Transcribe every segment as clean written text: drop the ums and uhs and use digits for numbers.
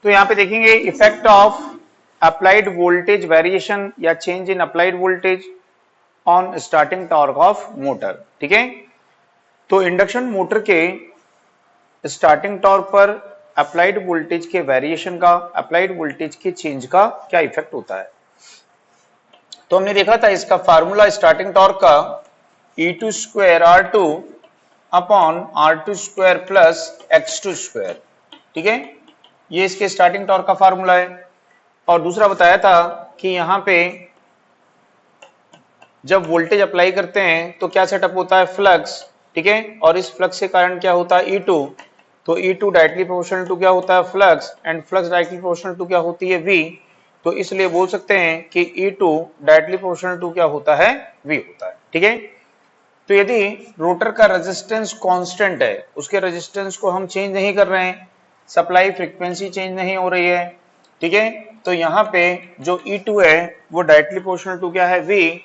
तो यहाँ पे देखेंगे effect of applied voltage variation या change in applied voltage on starting torque of motor. ठीक है, तो इंडक्शन मोटर के स्टार्टिंग टॉर्क पर अप्लाइड वोल्टेज के वेरिएशन का, अप्लाइड वोल्टेज के चेंज का क्या इफेक्ट होता है। तो हमने देखा था इसका फार्मूला स्टार्टिंग टॉर्क का E2 square R2 upon R2 square plus X2 square. ठीक है, ये इसके स्टार्टिंग टॉर्क का फार्मूला है। और दूसरा बताया था कि यहां पे जब वोल्टेज अप्लाई करते हैं तो क्या सेटअप होता है, फ्लक्स। ठीक है, और इस फ्लक्स के कारण क्या होता है, E2। तो E2 डायरेक्टली प्रोपोर्शनल टू क्या होता है, flux, and flux directly proportional to क्या होती है, V। तो इसलिए बोल सकते हैं कि E2 डायरेक्टली प्रोपोर्शनल टू क्या होता है, V होता है। ठीक है, तो यदि रोटर का रेजिस्टेंस कांस्टेंट है, उसके रेजिस्टेंस को हम चेंज नहीं कर रहे हैं, सप्लाई फ्रीक्वेंसी चेंज नहीं हो रही है, ठीक है, तो यहाँ पे जो E2 है वो डायरेक्टली प्रोपोर्शनल टू क्या है, V।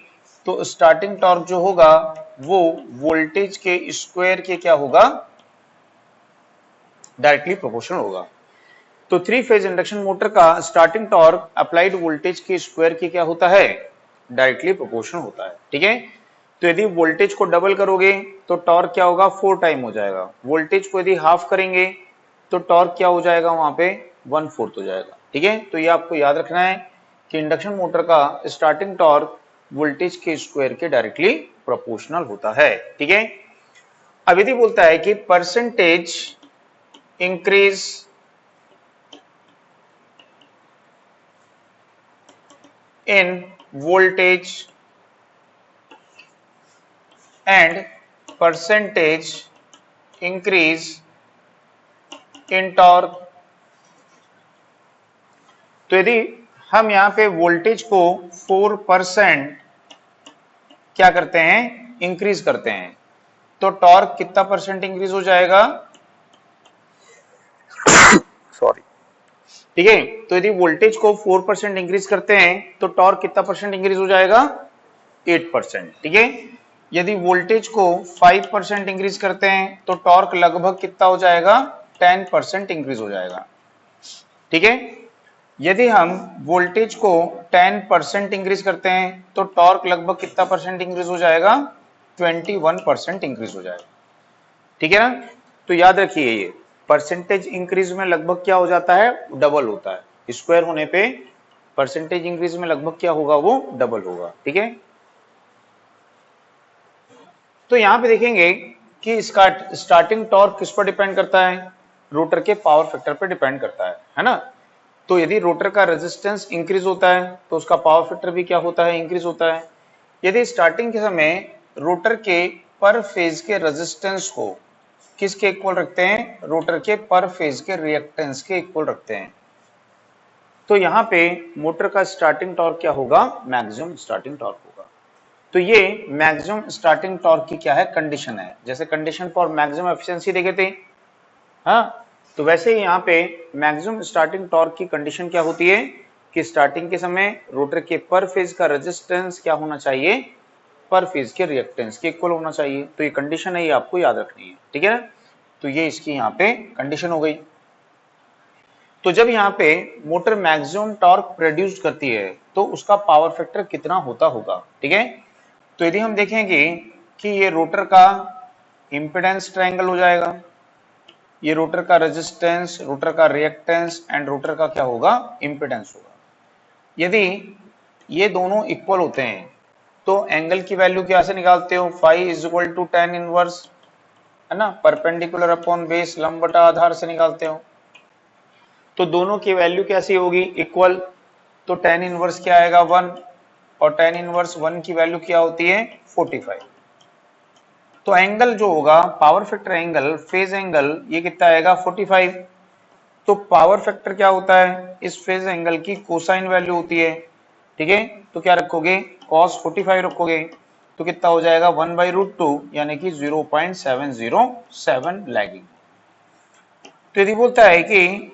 तो स्टार्टिंग टॉर्क जो होगा वो वोल्टेज के स्क्वायर के क्या होगा, डायरेक्टली प्रोपोर्शनल होगा। तो थ्री फेज इंडक्शन मोटर का स्टार्टिंग टॉर्क अप्लाइड वोल्टेज के स्क्वायर के क्या होता है, डायरेक्टली प्रोपोर्शनल होता है। ठीक है, तो यदि वोल्टेज को डबल करोगे तो टॉर्क क्या होगा, 4 टाइम हो जाएगा। वोल्टेज को यदि हाफ करेंगे तो टॉर्क क्या हो जाएगा, वहां पे 1/4 हो जाएगा। ठीक है, तो ये आपको याद रखना है कि इंडक्शन मोटर का स्टार्टिंग टॉर्क वोल्टेज के स्क्वायर के डायरेक्टली प्रोपोर्शनल होता है। ठीक है, अब यदि बोलता है कि percentage increase in voltage and percentage increase in torque। तो यदि हम यहां पे वोल्टेज को 4% क्या करते हैं, इंक्रीज करते हैं, तो टॉर्क कितना परसेंट इंक्रीज हो जाएगा, सॉरी। ठीक है, तो यदि वोल्टेज को 4% इंक्रीज करते हैं तो टॉर्क कितना परसेंट इंक्रीज हो जाएगा, 8%। ठीक है, यदि वोल्टेज को 5% इंक्रीज करते हैं तो टॉर्क लगभग कितना हो जाएगा, 10% इंक्रीज हो जाएगा। ठीक है, यदि हम वोल्टेज को 10% इंक्रीज करते हैं तो टॉर्क लगभग कितना परसेंट इंक्रीज हो जाएगा, 21% इंक्रीज हो जाएगा। ठीक है ना, तो याद रखिए ये परसेंटेज इंक्रीज में लगभग क्या हो जाता है, डबल होता है। स्क्वायर होने पे परसेंटेज इंक्रीज में लगभग क्या होगा, वो डबल होगा। ठीक है, तो यहां पे देखेंगे कि इसका स्टार्टिंग टॉर्क किस पर डिपेंड करता है, रोटर के पावर फैक्टर पर डिपेंड करता है ना। तो यदि रोटर का रेजिस्टेंस इंक्रीज होता है तो उसका पावर फैक्टर भी क्या होता है, इंक्रीज होता है। यदि स्टार्टिंग के समय रोटर के पर फेज के रेजिस्टेंस को किसके इक्वल रखते हैं, रोटर के पर फेज के रिएक्टेंस के इक्वल रखते हैं, तो यहां पे मोटर का स्टार्टिंग टॉर्क क्या होगा, मैक्सिमम स्टार्टिंग टॉर्क होगा। तो ये मैक्सिमम स्टार्टिंग टॉर्क की क्या है, कंडीशन है। जैसे कंडीशन फॉर मैक्सिमम एफिशिएंसी देखे थे, हाँ, तो वैसे ही यहाँ पे मैक्सिमम स्टार्टिंग टॉर्क की कंडीशन क्या होती है कि स्टार्टिंग के समय रोटर के पर फेज का रेजिस्टेंस क्या होना चाहिए, पर फेज के रिएक्टेंस के इक्वल होना चाहिए। तो ये कंडीशन है, ये आपको याद रखनी है। ठीक है ना, तो ये इसकी यहाँ पे कंडीशन हो गई। तो जब यहाँ पे मोटर मैक्सिमम टॉर्क प्रोड्यूस करती है तो उसका पावर फैक्टर कितना होता होगा। ठीक है, तो यदि हम देखेंगे कि ये रोटर का इंपेडेंस ट्रायंगल हो जाएगा, ये रोटर का रेजिस्टेंस, रोटर का रिएक्टेंस एंड रोटर का क्या होगा, इंपेडेंस होगा। यदि ये दोनों इक्वल होते हैं तो एंगल की वैल्यू क्या से निकालते हो, phi is equal to tan inverse, है ना, परपेंडिकुलर अपॉन बेस, लंब बटा आधार से निकालते हो। तो दोनों की वैल्यू कैसी होगी, इक्वल। तो tan इनवर्स क्या आएगा, 1, और tan इनवर्स 1 की वैल्यू क्या होती है, 45। तो एंगल जो होगा, power factor angle, phase angle, ये कितना आएगा, 45। तो पावर फैक्टर क्या होता है, इस फेज एंगल की कोसाइन वैल्यू होती है। ठीक है, तो क्या रखोगे, cos 45 रखोगे, तो कितना हो जाएगा, 1/√2 यानी कि 0.707 लैगिंग। तो यदि बोलता है कि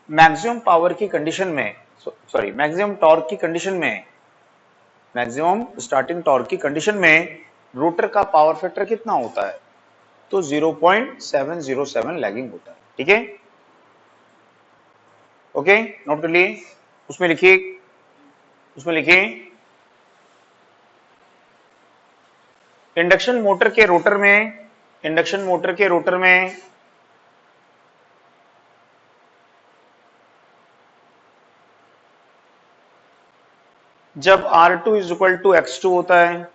मैक्सिमम पावर की कंडीशन में, सॉरी मैक्सिमम टॉर्क की कंडीशन में, मैक्सिमम स्टार्टिंग टॉर्क की कंडीशन में रोटर का पावर फैक्टर कितना होता है, तो 0.707 लैगिंग होता है। ठीक है, ओके, नोट कर लिए। उसमें लिखिए, उसमें लिखिए इंडक्शन मोटर के रोटर में, इंडक्शन मोटर के रोटर में जब R2 is equal to X2 होता है,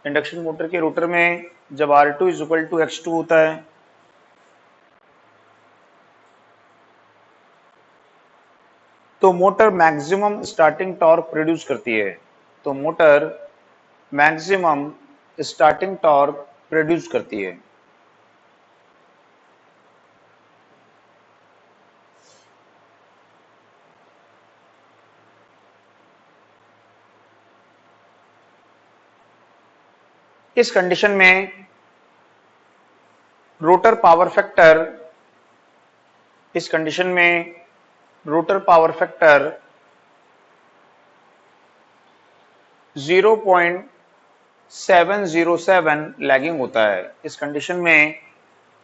इंडक्शन मोटर के रोटर में जब R2 is equal to X2 होता है, तो motor maximum starting torque produce करती है। तो motor maximum starting torque produce करती है। इस कंडीशन में रोटर पावर फैक्टर, इस कंडीशन में रोटर पावर फैक्टर 0.707 लैगिंग होता है। इस कंडीशन में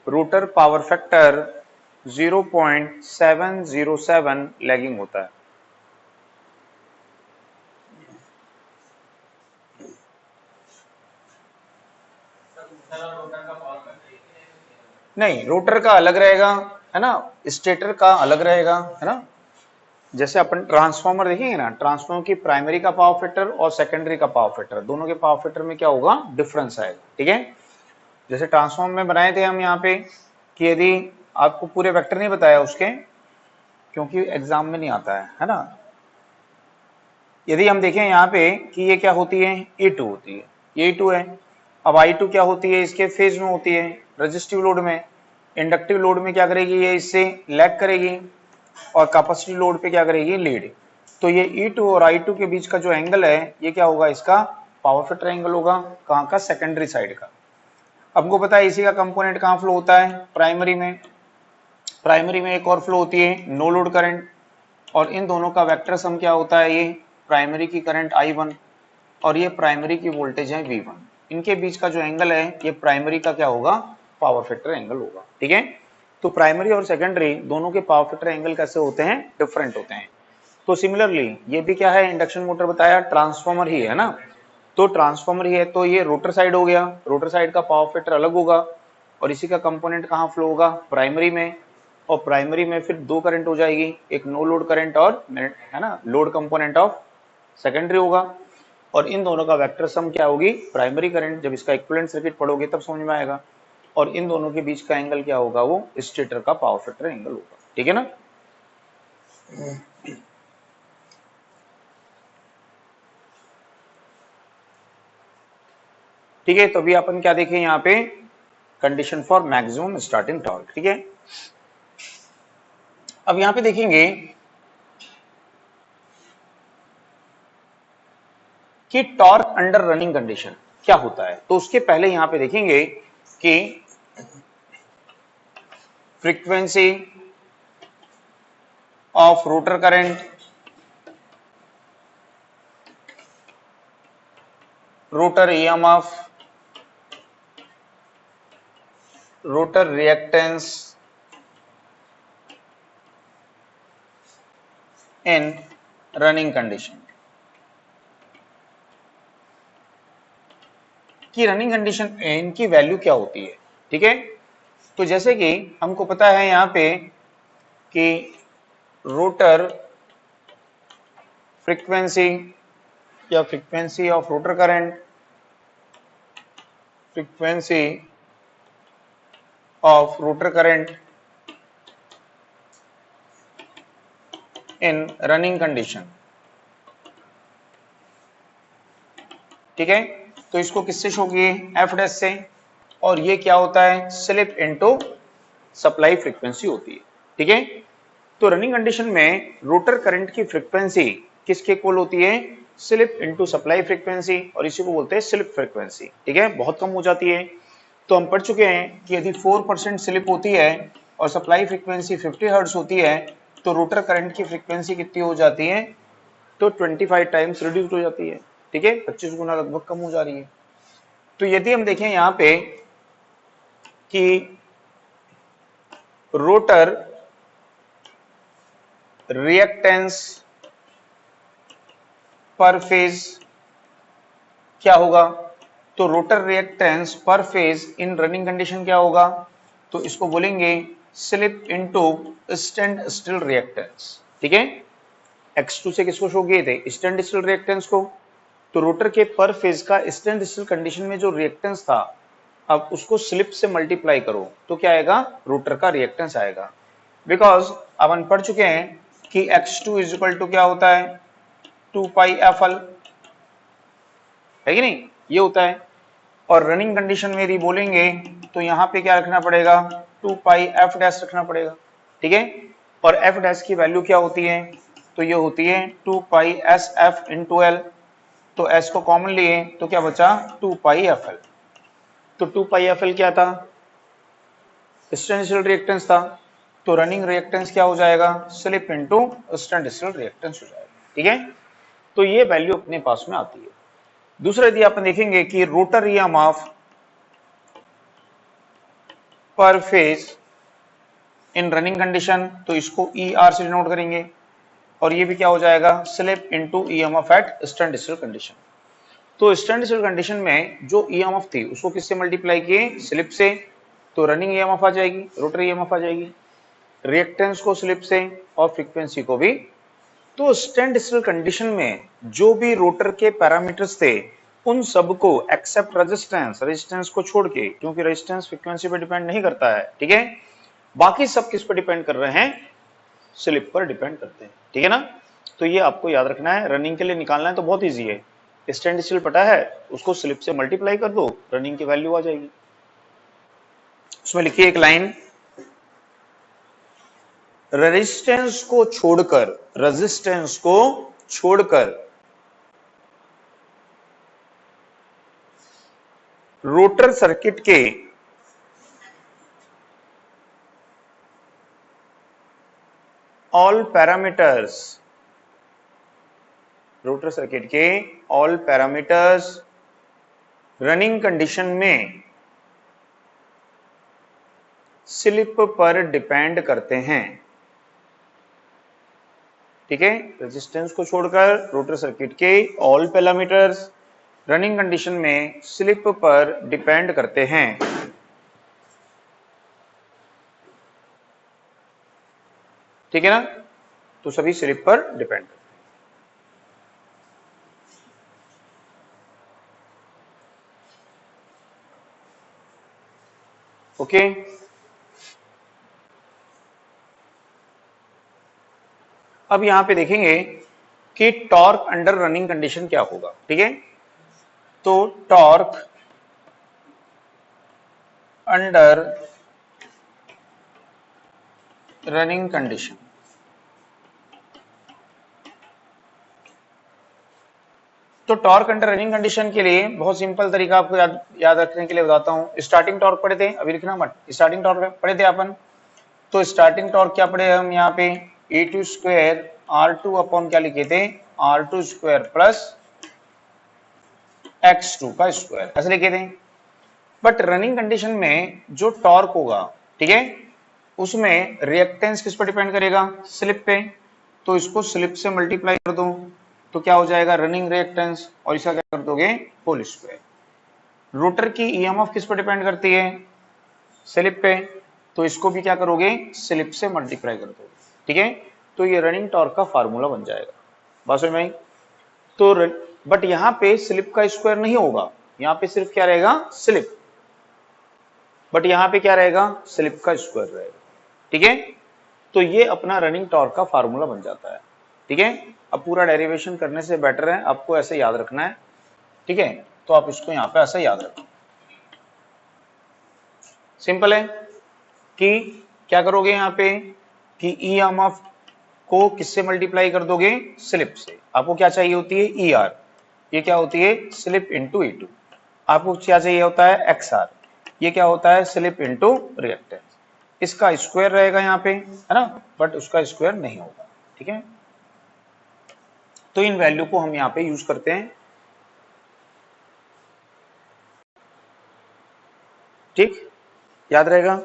रोटर पावर फैक्टर 0.707 लैगिंग होता है। नहीं, रोटर का अलग रहेगा, है ना, स्टेटर का अलग रहेगा, है ना। जैसे अपन ट्रांसफार्मर देखेंगे ना, ट्रांसफार्मर की प्राइमरी का पावर फैक्टर और सेकेंडरी का पावर फैक्टर, दोनों के पावर फैक्टर में क्या होगा, डिफरेंस आएगा, ठीक है। जैसे ट्रांसफार्मर में बनाए थे हम यहाँ पे कि यदि आपको पूरे वेक्टर नहीं बताया उसके, क्योंकि एग्जाम में नहीं आता है ना। यदि हम देखें यहाँ पे कि ये क्या होती है, E2 होती है, ये E2 है। अब I2 क्या होती है, इसके फेज में होती है, रेजिस्टिव लोड में। इंडक्टिव लोड में क्या करेगी, ये इससे लैग करेगी, और कैपेसिटिव लोड पे क्या करेगी, लीड। तो ये E2 और I2 के बीच का जो एंगल है, ये क्या होगा, इसका पावर फैक्टर एंगल होगा। कहाँ का, सेकेंडरी साइड का। हमको पता है इसी का कंपोनेंट कहाँ फ्लो होता है, प्राइमरी में। प्राइमरी में एक और फ्लो होती है, नो लोड करंट, और इन दोनों का वेक्टर सम क्या होता है, ये प्राइमरी की करंट I1 और ये प्राइमरी की वोल्टेज है V1। इनके बीच का जो एंगल है, ये प्राइमरी का क्या होगा, पावर फैक्टर एंगल होगा, ठीक है। तो प्राइमरी और सेकेंडरी दोनों के पावर फैक्टर एंगल कैसे होते हैं, डिफरेंट होते हैं। तो सिमिलरली ये भी क्या है, इंडक्शन मोटर बताया, ट्रांसफार्मर ही है ना। तो ट्रांसफार्मर ही है, तो ये रोटर साइड हो गया, रोटर साइड का पावर फैक्टर अलग होगा, और इसी का कंपोनेंट कहाँ फ्लो होगा, प्राइमरी में। और प्राइमरी में फिर दो करंट हो जाएगी, एक नो लोड करंट और, है ना, लोड कंपोनेंट ऑफ सेकेंडरी होगा। और इन दोनों का वेक्टर सम क्या होगी, प्राइमरी करंट। जब इसका इक्विवेलेंट सर्किट पढ़ोगे तब समझ में आएगा। और इन दोनों के बीच का एंगल क्या होगा, वो स्टेटर का पावर फैक्टर एंगल होगा, ठीक है ना। ठीक है, तो अभी अपन क्या देखें यहाँ पे, condition for maximum starting torque, ठीक है। अब यहाँ पे देखेंगे कि टॉर्क अंडर रनिंग कंडीशन क्या होता है। तो उसके पहले यहाँ पे देखेंगे कि frequency of rotor current, rotor EMF, rotor reactance in running condition, कि रनिंग कंडीशन इनकी वैल्यू क्या होती है, ठीक है। तो जैसे कि हमको पता है यहाँ पे कि रोटर फ्रीक्वेंसी या frequency of rotor current, frequency of rotor current in running condition, ठीक है। तो इसको किससे शो किए, एफ डैश से। और ये क्या होता है, स्लिप इनटू सप्लाई फ्रीक्वेंसी होती है, ठीक है। तो रनिंग कंडीशन में रोटर करंट की फ्रीक्वेंसी किसके इक्वल होती है, स्लिप इनटू सप्लाई फ्रीक्वेंसी, और इसी को बोलते हैं स्लिप फ्रीक्वेंसी, ठीक है। बहुत कम हो जाती है। तो हम पढ़ चुके हैं कि यदि 4% स्लिप होती है और सप्लाई फ्रीक्वेंसी 50 हर्ट्ज होती है, तो रोटर करंट की फ्रीक्वेंसी कितनी हो जाती है, तो 25 टाइम्स रिड्यूस हो जाती है, ठीक है, 25 गुना लगभग कम हो जा रही है। तो यदि हम देखें यहाँ पे कि रोटर रिएक्टेंस पर फेज क्या होगा? तो रोटर रिएक्टेंस पर फेज इन रनिंग कंडीशन क्या होगा? तो इसको बोलेंगे slip into stand still reactance. ठीक है, X2 से किसको शो किए थे? स्टैंड स्टिल रिएक्टेंस को। तो रोटर के पर फेज का स्टैंड स्टिल कंडीशन में जो रिएक्टेंस था, अब उसको स्लिप से मल्टीप्लाई करो तो क्या आएगा? रोटर का रिएक्टेंस आएगा। बिकॉज अपन पढ़ चुके हैं कि X2 इज इक्वल टू क्या होता है? 2 पाई एफ एल, है कि नहीं? ये होता है। और रनिंग कंडीशन में यदि बोलेंगे तो यहां पे क्या रखना पड़ेगा? 2 पाई एफ डैश रखना पड़ेगा। ठीक है, और एफ डैश की वैल्यू क्या होती है? तो ये होती है 2 पाई एस एफ इंटू एल। तो एस को कॉमन लिए तो क्या बचा? 2 पाई एफ एल। तो 2 पाई एफ एल क्या था? स्टैंड स्टिल रिएक्टेंस था। तो रनिंग रिएक्टेंस क्या हो जाएगा? Slip into stand still reactance हो जाएगा। ठीक है, तो ये वैल्यू अपने पास में आती है। दूसरा यदि आप देखेंगे कि रोटर ईएमएफ पर फेज इन रनिंग कंडीशन, तो इसको ई आर से डिनोट करेंगे और ये भी क्या हो जाएगा? Slip into EMF at stand still condition. तो स्टैंड स्टिल कंडीशन में जो ईएमएफ थी उसको किससे मल्टीप्लाई किए? स्लिप से। तो रनिंग ईएमएफ आ जाएगी, रोटर ईएमएफ आ जाएगी, रिएक्टेंस को स्लिप से और फ्रीक्वेंसी को भी। तो स्टैंड स्टिल कंडीशन में जो भी रोटर के पैरामीटर्स थे उन सबको एक्सेप्ट रेजिस्टेंस, रेजिस्टेंस को छोड़ के, क्योंकि रेजिस्टेंस फ्रीक्वेंसी पर डिपेंड नहीं करता है। ठीक है, बाकी सब किस पर डिपेंड कर रहे हैं? स्लिप पर डिपेंड करते हैं। ठीक है ना? तो ये आपको याद रखना है। रनिंग के लिए निकालना है तो बहुत इजी है। स्टैंड स्टिल पता है, उसको स्लिप से मल्टीप्लाई कर दो, रनिंग की वैल्यू आ जाएगी। उसमें लिखिए एक लाइन, रेजिस्टेंस को छोड़कर, रेजिस्टेंस को छोड़कर रोटर सर्किट के ऑल पैरामीटर्स, रोटर सर्किट के ऑल पैरामीटर्स रनिंग कंडीशन में स्लिप पर डिपेंड करते हैं। ठीक है, रेजिस्टेंस को छोड़कर रोटर सर्किट के ऑल पैरामीटर्स रनिंग कंडीशन में स्लिप पर डिपेंड करते हैं। ठीक है ना? तो सभी स्लिप पर डिपेंड करते हैं। ओके, अब यहां पे देखेंगे कि टॉर्क अंडर रनिंग कंडीशन क्या होगा। ठीक है, तो टॉर्क अंडर रनिंग कंडीशन, तो टॉर्क अंडर रनिंग कंडीशन के लिए बहुत सिंपल तरीका आपको याद रखने के लिए बताता हूं। स्टार्टिंग टॉर्क पढ़े थे, अभी लिखना मत, स्टार्टिंग टॉर्क पढ़े थे अपन। तो स्टार्टिंग टॉर्क क्या पढ़े हम यहाँ पे? A2 स्क्वायर R2 अपॉन क्या लिखे थे? R2 स्क्वायर प्लस X2 का स्क्वायर, ऐसे लिखे थे। बट रनिंग कंडीशन में जो टॉर्क होगा, ठीक है, उसमें रिएक्टेंस किस पर डिपेंड करेगा? स्लिप पे। तो इसको स्लिप से मल्टीप्लाई कर दो तो क्या हो जाएगा? रनिंग रिएक्टेंस, और इसका क्या कर दोगे? Whole square. रोटर की ईएमएफ किस पर डिपेंड करती है? स्लिप पे। तो इसको भी क्या करोगे? स्लिप से मल्टीप्लाई कर दोगे। ठीक है, तो ये रनिंग टॉर्क का फार्मूला बन जाएगा। बात समझ में आई? तो बट यहां पे स्लिप का स्क्वायर नहीं होगा, यहां पे सिर्फ क्या रहेगा? स्लिप। बट यहां पे क्या रहेगा? स्लिप का स्क्वायर रहेगा। ठीक है, तो ये अपना रनिंग टॉर्क का फार्मूला बन जाता है। ठीक है, अब पूरा डेरिवेशन करने से बेटर है आपको ऐसे याद रखना है। ठीक है, तो आप इसको यहां पे ऐसे याद रखो। सिंपल है कि क्या करोगे यहां पे कि ईएमएफ को किससे मल्टीप्लाई कर दोगे? स्लिप से। आपको क्या चाहिए होती है? E R. ये क्या होती है? Slip into E2। आपको क्या चाहिए होता है? X R. ये क्या होता है? Slip into reactance. इसका स्क्वायर रहेगा यहाँ पे, है ना, बट उसका स्क्वायर नहीं होगा। ठीक है, तो इन वैल्यू को हम यहाँ पे यूज करते हैं। ठीक, याद रहेगा।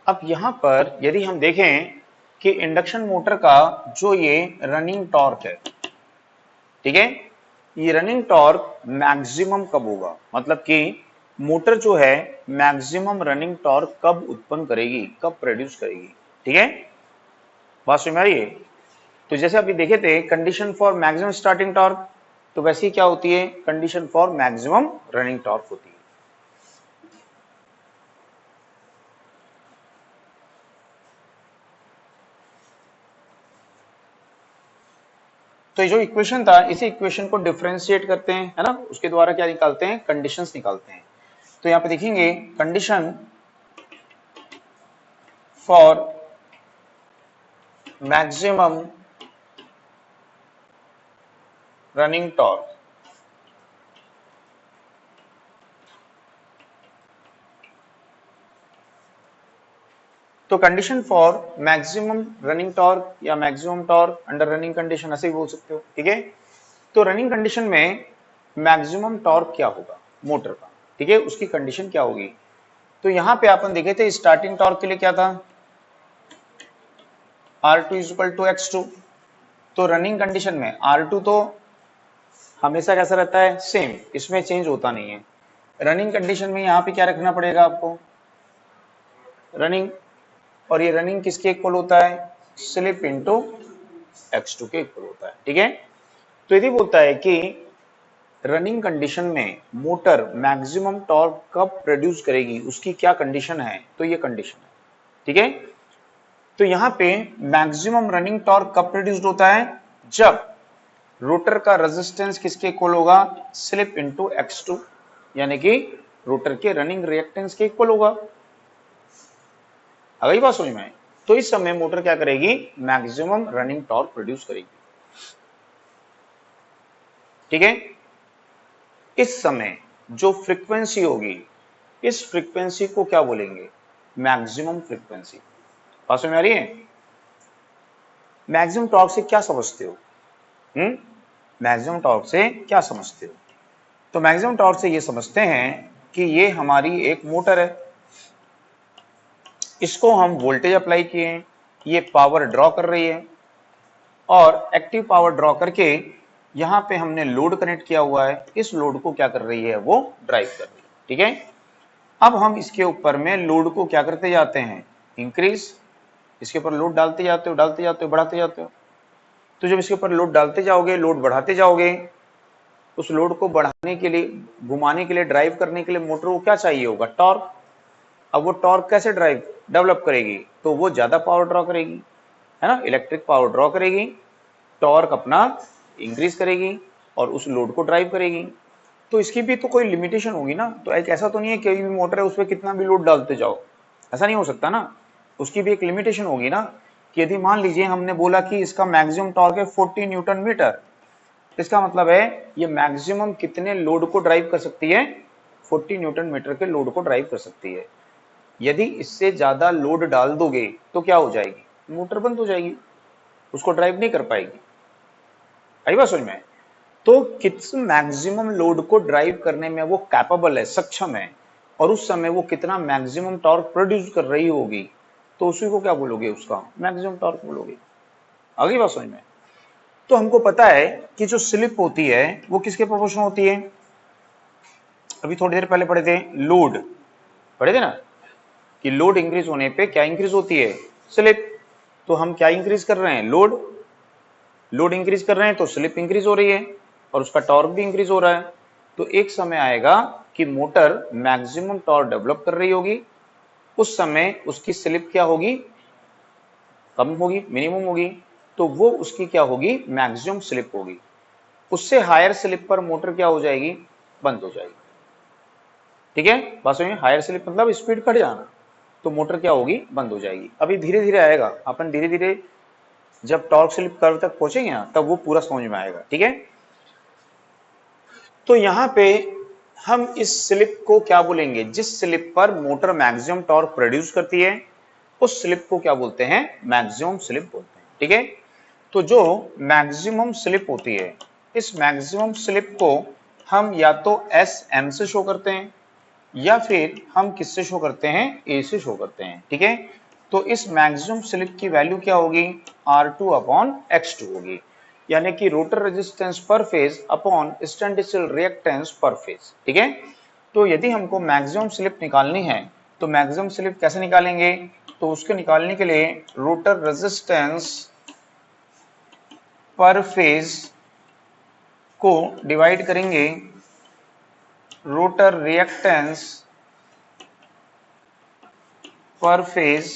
अब यहां पर यदि हम देखें कि इंडक्शन मोटर का जो ये रनिंग टॉर्क है, ठीक है, ये रनिंग टॉर्क मैक्सिमम कब होगा, मतलब कि मोटर जो है मैक्सिमम रनिंग टॉर्क कब उत्पन्न करेगी, कब प्रोड्यूस करेगी। ठीक है, बात समझ में आ रही है। तो जैसे अभी देखे थे condition for maximum starting torque, तो वैसे ही क्या होती है, condition for maximum running torque होती है। तो ये जो इक्वेशन था, इसी इक्वेशन को डिफरेंशिएट करते हैं, है ना, उसके द्वारा क्या निकालते हैं, कंडीशंस निकालते हैं। तो यहां पे देखेंगे condition for maximum running torque, तो condition for maximum running torque या maximum torque under running condition ऐसे ही बोल सकते हो। ठीक है, तो रनिंग कंडीशन में मैक्सिमम टॉर्क क्या होगा मोटर का, ठीक है, उसकी कंडीशन क्या होगी। तो यहां पे अपन देखे थे स्टार्टिंग टॉर्क के लिए क्या था, R2 इक्वल टू X2। तो रनिंग कंडीशन में R2 तो हमेशा कैसा रहता है, सेम, इसमें चेंज होता नहीं है। रनिंग कंडीशन में यहाँ पे क्या रखना पड़ेगा आपको, रनिंग, और ये रनिंग किसके इक्वल होता है, स्लिप इनटू X2 के इक्वल होता है। ठीक है, तो यदि बोलता है कि रनिंग कंडीशन में मोटर मैक्सिमम टॉर्क कब प्रोड्यूस करेगी, उसकी क्या कंडीशन है, तो ये कंडीशन है। ठीक है, तो यहां पे मैक्सिमम रनिंग टॉर्क कब प्रोड्यूस्ड होता है, जब रोटर का रेजिस्टेंस किसके इक्वल होगा, स्लिप इनटू X2, यानी कि रोटर के रनिंग रिएक्टेंस के इक्वल होगा। आ गई बात समझ में। तो इस समय मोटर क्या करेगी, मैक्सिमम रनिंग टॉर्क प्रोड्यूस करेगी। ठीक है, इस समय जो फ्रीक्वेंसी होगी, इस फ्रीक्वेंसी को क्या बोलेंगे, मैक्सिमम फ्रीक्वेंसी। बात समझ में आ रही है। मैक्सिमम टॉर्क से क्या समझते हो, मैक्सिमम टॉर्क से क्या समझते हो, तो मैक्सिमम टॉर्क से ये समझते हैं कि ये हमारी एक मोटर है, इसको हम वोल्टेज अप्लाई किए हैं, ये पावर ड्रॉ कर रही है, और एक्टिव पावर ड्रॉ करके यहां पे हमने लोड कनेक्ट किया हुआ है, इस लोड को क्या कर रही है, वो ड्राइव कर रही है। ठीक है, अब हम इसके ऊपर में लोड को क्या करते जाते हैं, इंक्रीज, इसके ऊपर लोड डालते जाते हो, डालते जाते हो, बढ़ाते जाते हो। तो जब इसके ऊपर लोड डालते जाओगे, लोड बढ़ाते जाओगे, उस लोड को बढ़ाने के लिए, घुमाने के लिए, ड्राइव करने के लिए मोटर को क्या चाहिए होगा, टॉर्क। अब वो टॉर्क कैसे ड्राइव डेवलप करेगी, तो वो ज्यादा पावर ड्रॉ करेगी, है ना, इलेक्ट्रिक पावर ड्रॉ करेगी, टॉर्क अपना इंक्रीज करेगी और उस लोड को ड्राइव करेगी। तो इसकी भी तो कोई लिमिटेशन होगी ना, तो एक ऐसा तो नहीं है कोई भी मोटर है उस पर कितना भी लोड डालते जाओ, ऐसा नहीं हो सकता ना, उसकी भी एक लिमिटेशन होगी ना। कि यदि मान लीजिए हमने बोला कि इसका मैक्सिमम टॉर्क है 40 न्यूटन मीटर, इसका मतलब है ये मैक्सिमम कितने लोड को ड्राइव कर सकती है, 40 न्यूटन मीटर के लोड को ड्राइव कर सकती है। यदि इससे ज्यादा लोड डाल दोगे तो क्या हो जाएगी, मोटर बंद हो जाएगी, उसको ड्राइव नहीं कर पाएगी। आई बात समझ में। तो किस मैक्सिमम लोड को ड्राइव करने में वो कैपेबल है, सक्षम है, और उस समय वो कितना मैक्सिमम टॉर्क प्रोड्यूस कर रही होगी, तो उसी को क्या बोलोगे, उसका मैक्सिमम टॉर्क बोलोगे। अगली बात समझ में। तो हमको पता है कि जो स्लिप होती है वो किसके प्रोपोर्शनल होती है, अभी थोड़ी देर पहले पढ़े थे, लोड पढ़े थे ना, कि लोड इंक्रीज होने पे क्या इंक्रीज होती है, स्लिप। तो हम क्या इंक्रीज कर रहे हैं, लोड, लोड इंक्रीज कर रहे हैं तो स्लिप इंक्रीज हो रही है और उसका टॉर्क भी इंक्रीज हो रहा है। तो एक समय आएगा कि मोटर मैक्सिमम टॉर्क डेवलप कर रही होगी, उस समय उसकी स्लिप क्या होगी, कम होगी, मिनिमम होगी, तो वो उसकी क्या होगी, मैक्सिमम स्लिप होगी। उससे हायर स्लिप पर मोटर क्या हो जाएगी, बंद हो जाएगी। ठीक है, बात समझिए, हायर स्लिप मतलब स्पीड घट जाना, तो मोटर क्या होगी, बंद हो जाएगी। अभी धीरे धीरे आएगा, अपन धीरे धीरे जब टॉर्क स्लिप कर्व तक पहुंचेंगे ना तब वो पूरा समझ में आएगा। ठीक है, तो यहां पे हम इस स्लिप को क्या बोलेंगे, जिस स्लिप पर मोटर मैक्सिमम टॉर्क प्रोड्यूस करती है उस स्लिप को क्या बोलते हैं, मैक्सिमम स्लिप बोलते हैं। ठीक है, तो जो मैक्सिमम स्लिप होती है, इस मैक्सिमम स्लिप को हम या तो SM से शो करते हैं या फिर हम किससे शो करते हैं, A से शो करते हैं। ठीक है, तो इस मैक्सिमम स्लिप की वैल्यू क्या होगी, R2/X2 होगी, यानी कि रोटर रेजिस्टेंस पर फेज अपॉन स्टैंडिस्टिल रिएक्टेंस पर फेज। ठीक है, तो यदि हमको मैक्सिमम स्लिप निकालनी है तो मैक्सिमम स्लिप कैसे निकालेंगे, तो उसके निकालने के लिए रोटर रेजिस्टेंस पर फेज को डिवाइड करेंगे रोटर रिएक्टेंस पर फेज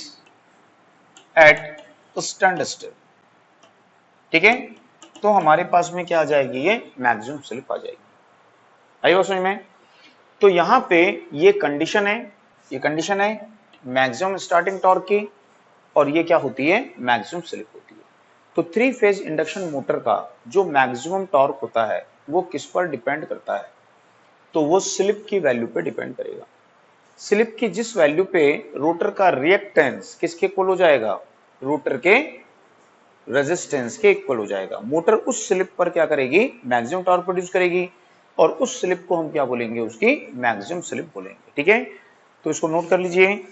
एट स्टैंडस्टिल। ठीक है, तो हमारे पास में क्या आ जाएगी, ये मैक्सिमम स्लिप आ जाएगी। आई बात समझ में। तो यहां पे ये कंडीशन है, ये कंडीशन है मैक्सिमम स्टार्टिंग टॉर्क की, और ये क्या होती है, मैक्सिमम स्लिप होती है। तो 3 फेज इंडक्शन मोटर का जो मैक्सिमम टॉर्क होता है वो किस पर डिपेंड करता है, तो वो स्लिप की वैल्यू पे डिपेंड करेगा। स्लिप की जिस वैल्यू पे रोटर का रिएक्टेंस किसके इक्वल हो जाएगा, रोटर के रेजिस्टेंस के इक्वल हो जाएगा, मोटर उस स्लिप पर क्या करेगी, मैक्सिमम टॉर्क प्रोड्यूस करेगी, और उस स्लिप को हम क्या बोलेंगे, उसकी मैक्सिमम स्लिप बोलेंगे। ठीक है, तो इसको नोट कर लीजिए।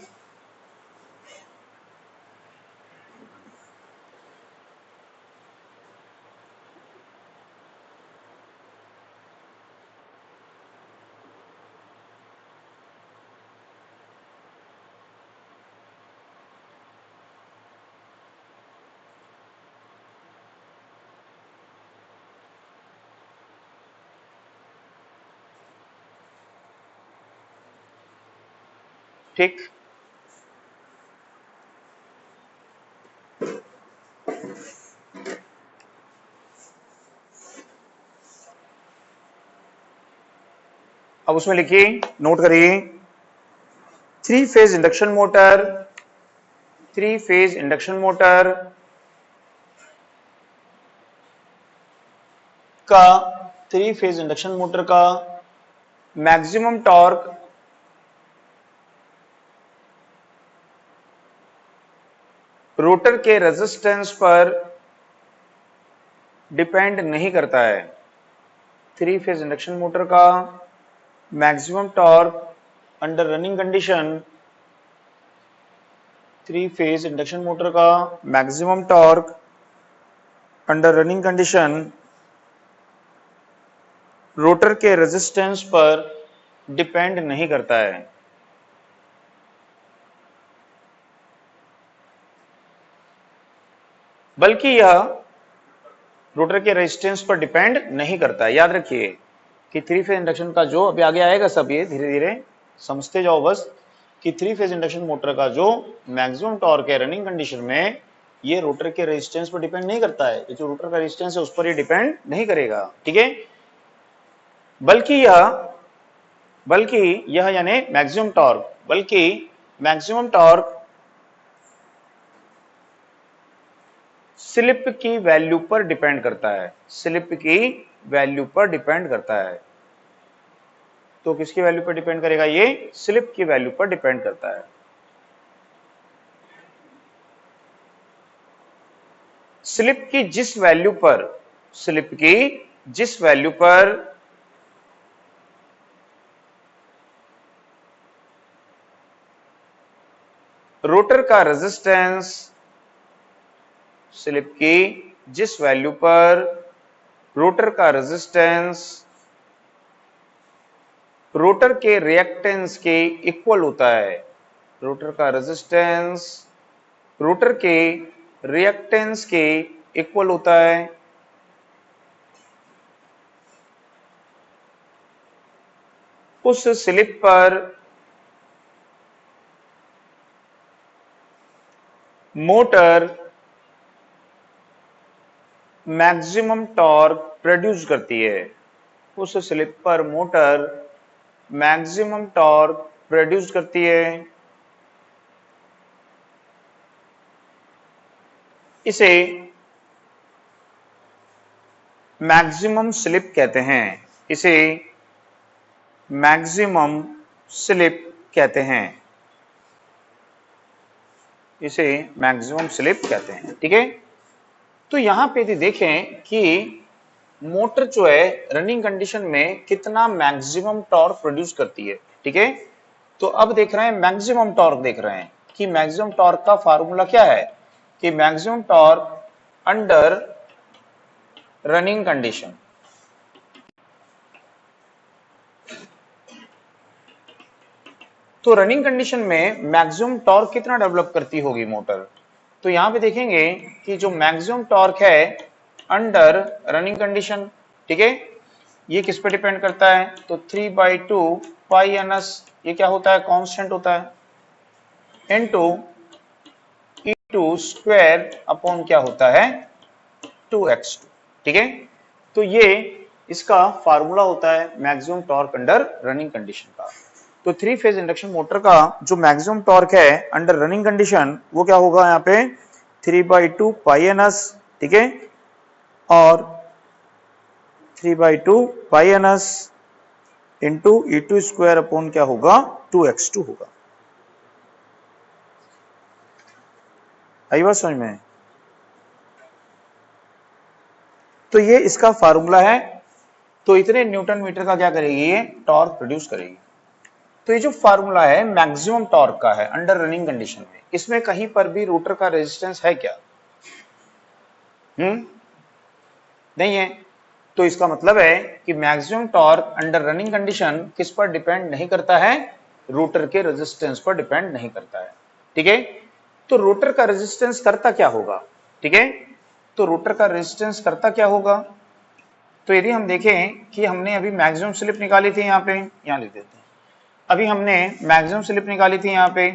ठीक, अब उसमें लिखिए, नोट करिए, 3 phase induction motor, 3 phase induction motor का 3 फेज इंडक्शन मोटर का मैक्सिमम टॉर्क रोटर के रेजिस्टेंस पर डिपेंड नहीं करता है। 3 फेज इंडक्शन मोटर का maximum torque under running condition, 3 phase induction motor का maximum torque under running condition rotor के रेजिस्टेंस पर डिपेंड नहीं करता है। बल्कि यह रोटर के रेजिस्टेंस पर डिपेंड नहीं करता है। याद रखिए कि 3 फेज इंडक्शन का जो, अभी आगे आएगा सब, ये धीरे धीरे समझते जाओ बस, कि 3 फेज इंडक्शन मोटर का जो मैक्सिमम टॉर्क है रनिंग कंडीशन में, ये रोटर के रेजिस्टेंस पर डिपेंड नहीं करता है। ये जो रोटर का रेजिस्टेंस है उस पर ये डिपेंड नहीं करेगा। ठीक है, बल्कि यह यानी मैक्सिमम टॉर्क, बल्कि मैक्सिमम टॉर्क स्लिप की वैल्यू पर डिपेंड करता है, स्लिप की वैल्यू पर डिपेंड करता है। तो किसकी वैल्यू पर डिपेंड करेगा, ये स्लिप की वैल्यू पर डिपेंड करता है। स्लिप की जिस वैल्यू पर, स्लिप की जिस वैल्यू पर रोटर का रेजिस्टेंस, स्लिप की जिस वैल्यू पर रोटर का रेजिस्टेंस रोटर के रिएक्टेंस के इक्वल होता है, रोटर का रेजिस्टेंस रोटर के रिएक्टेंस के इक्वल होता है, उस स्लिप पर मोटर मैक्सिमम टॉर्क प्रोड्यूस करती है, उस स्लिप पर मोटर मैक्सिमम टॉर्क प्रोड्यूस करती है। इसे मैक्सिमम स्लिप कहते हैं, इसे मैक्सिमम स्लिप कहते हैं, इसे मैक्सिमम स्लिप कहते हैं। ठीक है, तो यहां पे यदि देखें कि मोटर जो है रनिंग कंडीशन में कितना मैक्सिमम टॉर्क प्रोड्यूस करती है। ठीक है, तो अब देख रहे हैं मैक्सिमम टॉर्क देख रहे हैं, कि मैक्सिमम टॉर्क का फार्मूला क्या है, कि maximum torque under running condition. तो रनिंग कंडीशन में मैक्सिमम टॉर्क कितना डेवलप करती होगी मोटर, तो यहां पे देखेंगे कि जो मैक्सिमम टॉर्क है अंडर रनिंग कंडीशन, ठीक है, ये किस पे डिपेंड करता है, तो 3/2 पाई एन एस, ये क्या होता है, कांस्टेंट होता है, इनटू E2 स्क्वायर अपॉन क्या होता है 2x2, ठीक है। तो ये इसका फार्मूला होता है maximum torque under running condition का। तो 3 फेज इंडक्शन मोटर का जो मैक्सिमम टॉर्क है अंडर रनिंग कंडीशन वो क्या होगा, यहाँ पे 3/2 पाई एन एस, ठीक है, और 3/2 pi N S into E2 square upon क्या होगा 2x2 होगा। आई बात समझ में? तो ये इसका फार्मूला है। तो इतने न्यूटन मीटर का क्या करेगी, ये टॉर्क प्रोड्यूस करेगी। तो ये जो फार्मूला है मैक्सिमम टॉर्क का है अंडर रनिंग कंडीशन में, इसमें कहीं पर भी रोटर का रेजिस्टेंस है क्या? नहीं है। तो इसका मतलब है कि maximum torque under running condition किस पर डिपेंड नहीं करता है, रोटर के रेजिस्टेंस पर डिपेंड नहीं करता है, ठीक है। तो रोटर का रेजिस्टेंस करता क्या होगा, ठीक है, तो रोटर का रेजिस्टेंस करता क्या होगा, तो यदि हम देखें कि हमने अभी मैक्सिमम स्लिप निकाली थी, यहाँ पे यहाँ लिख देते हैं, अभी हमने मैक्सिमम स्लिप निकाली थी यहाँ पे,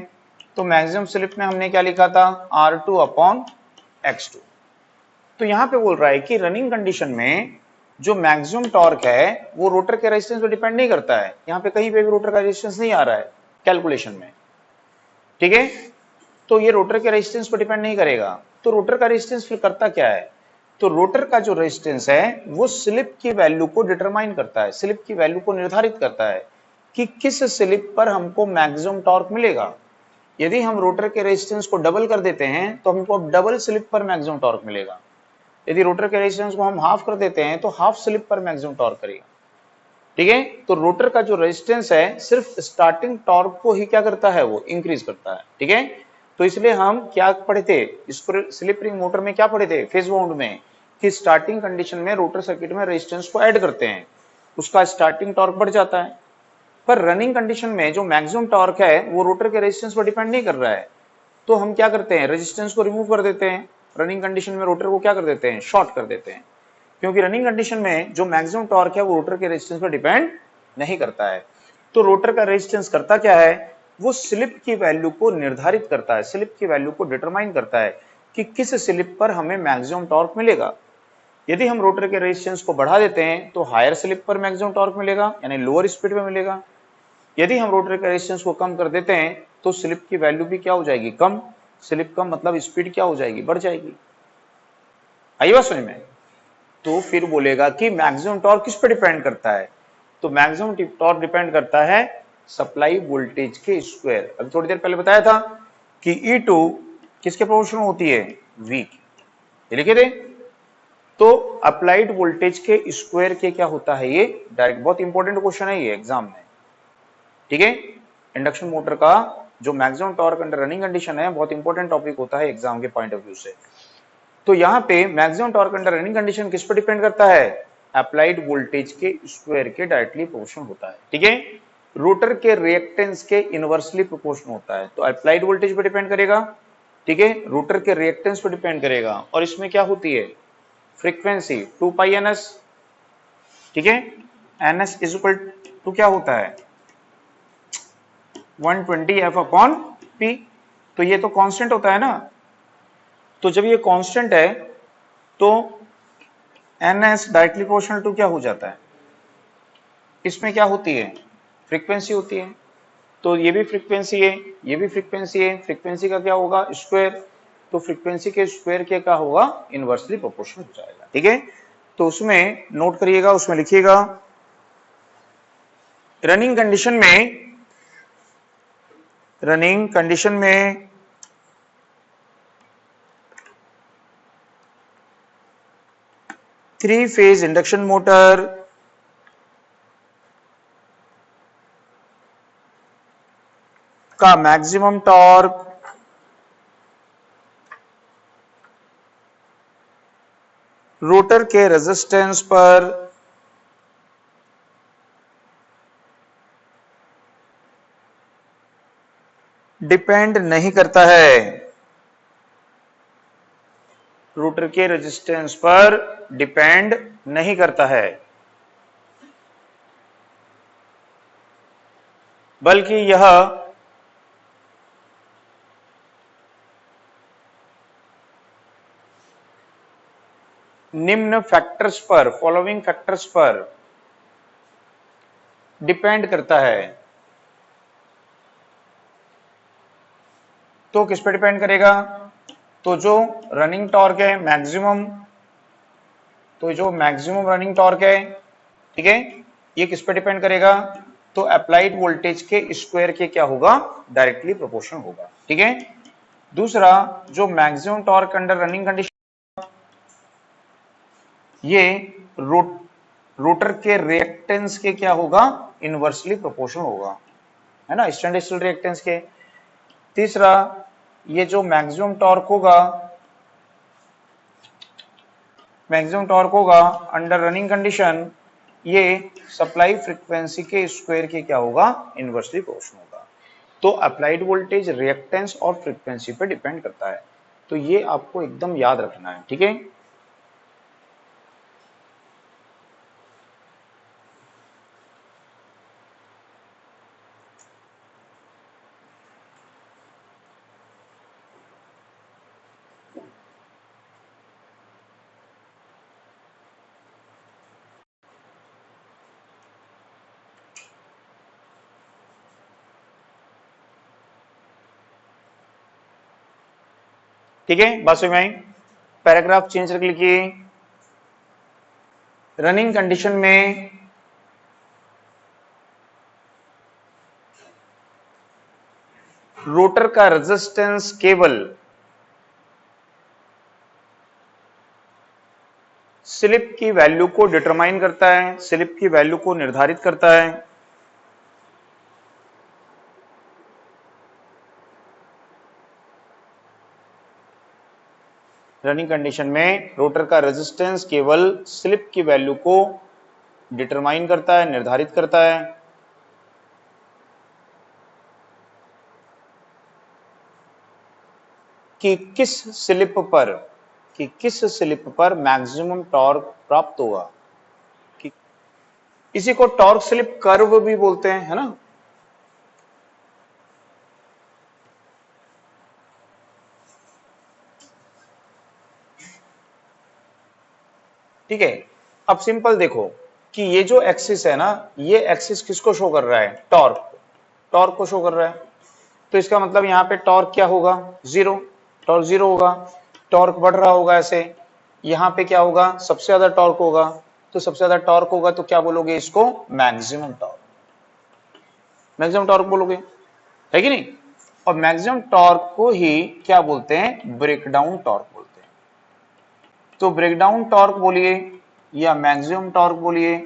तो मैक्सिमम स्लिप में हमने क्या लिखा था R2/X2। तो यहाँ पे बोल रहा है कि रनिंग कंडीशन में जो मैक्सिमम टॉर्क है वो रोटर के रेजिस्टेंस पर डिपेंड नहीं करता है, यहाँ पे कहीं पे भी रोटर का रेजिस्टेंस नहीं आ रहा है कैलकुलेशन में, ठीक है। तो ये रोटर के रेजिस्टेंस पर डिपेंड नहीं करेगा। तो रोटर का रेजिस्टेंस फिर करता क्या है, तो रोटर का जो रेजिस्टेंस है वो स्लिप की वैल्यू को डिटरमाइन करता है, स्लिप की वैल्यू को निर्धारित करता है कि किस स्लिप पर हमको मैक्सिमम टॉर्क मिलेगा। यदि हम रोटर के रेजिस्टेंस को डबल कर देते हैं तो हमको अब डबल स्लिप पर मैक्सिमम टॉर्क मिलेगा। यदि रोटर के रेजिस्टेंस को हम हाफ कर देते हैं तो हाफ स्लिप पर मैक्सिमम टॉर्क करेगा, ठीक है। तो रोटर का जो रेजिस्टेंस है सिर्फ स्टार्टिंग टॉर्क को ही क्या करता है, वो इंक्रीज करता है, ठीक है। तो इसलिए हम क्या पढ़े थे, स्लिप रिंग मोटर में क्या पढ़े थे फेज वाउंड में, कि स्टार्टिंग कंडीशन में रोटर सर्किट में रेजिस्टेंस को ऐड करते हैं, उसका स्टार्टिंग टॉर्क बढ़ जाता है। पर रनिंग कंडीशन में जो मैक्सिमम टॉर्क है वो रोटर के रेजिस्टेंस पर डिपेंड नहीं कर रहा है, तो हम क्या करते हैं, रेजिस्टेंस को रिमूव कर देते हैं। रनिंग कंडीशन में रोटर को क्या कर देते हैं, शॉर्ट कर देते हैं, क्योंकि रनिंग कंडीशन में जो मैक्सिमम टॉर्क है वो रोटर के रेजिस्टेंस पर डिपेंड नहीं करता है। तो रोटर का रेजिस्टेंस करता क्या है, वो स्लिप की वैल्यू को निर्धारित करता है, स्लिप की वैल्यू को डिटरमाइन करता है कि किस स्लिप पर हमें मैक्सिमम टॉर्क मिलेगा। यदि हम रोटर के रेजिस्टेंस को बढ़ा देते हैं तो हायर स्लिप पर मैक्सिमम टॉर्क मिलेगा, यानी लोअर स्पीड में मिलेगा। यदि हम रोटर के रेजिस्टेंस को कम कर देते हैं तो स्लिप की वैल्यू भी क्या हो जाएगी, कम। स्लिप कम मतलब स्पीड क्या हो जाएगी, बढ़ जाएगी। आई बात समझ में? तो फिर बोलेगा कि मैक्सिमम टॉर्क किस पर डिपेंड करता है, तो मैक्सिमम टॉर्क डिपेंड करता है सप्लाई वोल्टेज के स्क्वायर। अभी थोड़ी देर पहले बताया था कि E2 किसके प्रोपोर्शनल होती है, V, ये लिखे थे। तो अप्लाइड वोल्टेज के स्क्वायर के क्या होता है, ये डायरेक्ट, बहुत इंपॉर्टेंट क्वेश्चन है ये एग्जाम में, ठीक है। इंडक्शन मोटर का जो maximum torque under running condition है बहुत इंपॉर्टेंट टॉपिक होता है एग्जाम के पॉइंट ऑफ व्यू से। तो यहाँ पे maximum torque under running condition किस पर डिपेंड करता है, अप्लाइड वोल्टेज के स्क्वायर के डायरेक्टली प्रोपोर्शनल होता है, ठीक है। रोटर के रिएक्टेंस के इनवर्सली प्रोपोर्शनल होता है, तो अप्लाइड वोल्टेज पर डिपेंड करेगा, ठीक है, रोटर के रिएक्टेंस पर डिपेंड करेगा, और इसमें क्या होती है फ्रीक्वेंसी 2 पाई एन एस, ठीक है। N S is equal to क्या होता है 120 F/P। तो ये तो कांस्टेंट होता है ना, तो जब ये कांस्टेंट है तो NS डायरेक्टली प्रोपोर्शनल टू क्या हो जाता है, इसमें क्या होती है फ्रीक्वेंसी होती है। तो ये भी फ्रीक्वेंसी है, ये भी फ्रीक्वेंसी है, फ्रीक्वेंसी का क्या होगा स्क्वायर, तो फ्रीक्वेंसी के स्क्वायर के क्या होगा इनवर्सली प्रोपोर्शनल हो जाएगा, ठीक है। तो उसमें नोट करिएगा, उसमें लिखिएगा रनिंग कंडीशन में थ्री फेज इंडक्शन मोटर का मैक्सिमम टॉर्क रोटर के रेजिस्टेंस पर डिपेंड नहीं करता है। रोटर के रेजिस्टेंस पर डिपेंड नहीं करता है, बल्कि यह निम्न फैक्टर्स पर, फॉलोइंग फैक्टर्स पर डिपेंड करता है। तो किस पर डिपेंड करेगा? तो जो रनिंग टॉर्क है मैक्सिमम, तो जो मैक्सिमम रनिंग टॉर्क है, ठीक है, ये किस पे डिपेंड करेगा? तो अप्लाइड वोल्टेज के स्क्वायर के क्या होगा? डायरेक्टली प्रोपोर्शनल होगा, ठीक है। दूसरा, जो maximum torque under running condition, ये रोटर के रिएक्टेंस के क्या होगा? इनवर्सली प्रोपोर्शनल होगा, है ना, स्टैंडर्ड स्टिल रिएक्टेंस के। तीसरा, ये जो मैक्सिमम टॉर्क होगा, मैक्सिमम टॉर्क होगा अंडर रनिंग कंडीशन, ये सप्लाई फ्रीक्वेंसी के स्क्वायर के क्या होगा? इनवर्सली प्रोपोर्शनल होगा। तो अप्लाइड वोल्टेज रिएक्टेंस और फ्रीक्वेंसी पे डिपेंड करता है, तो ये आपको एकदम याद रखना है, ठीक है। ठीक है, बात समझ में आई? पैराग्राफ चेंज कर लिखिए। रनिंग कंडीशन में रोटर का रेजिस्टेंस केवल स्लिप की वैल्यू को डिटरमाइन करता है, स्लिप की वैल्यू को निर्धारित करता है। रनिंग कंडीशन में रोटर का रेजिस्टेंस केवल स्लिप की वैल्यू को डिटरमाइन करता है, निर्धारित करता है। कि किस स्लिप पर, कि किस स्लिप पर मैक्सिमम टॉर्क प्राप्त होगा, कि इसी को टॉर्क स्लिप कर्व भी बोलते हैं, है ना। ठीक है, अब सिंपल देखो कि ये जो एक्सिस है ना, ये एक्सिस किसको शो कर रहा है? टॉर्क, टॉर्क को शो कर रहा है। तो इसका मतलब यहाँ पे टॉर्क क्या होगा? जीरो, टॉर्क जीरो होगा। टॉर्क बढ़ रहा होगा ऐसे, यहाँ पे क्या होगा? सबसे ज्यादा टॉर्क होगा। तो सबसे ज्यादा टॉर्क होगा तो क्या बोलोगे इसको? मैक्सिमम टॉर्क, मैक्सिमम टॉर्क बोलोगे, है कि नहीं। और मैक्सिमम टॉर्क को ही क्या बोलते हैं? ब्रेकडाउन टॉर्क बोलते हैं। तो ब्रेकडाउन टॉर्क बोलिए या मैक्सिमम टॉर्क बोलिए,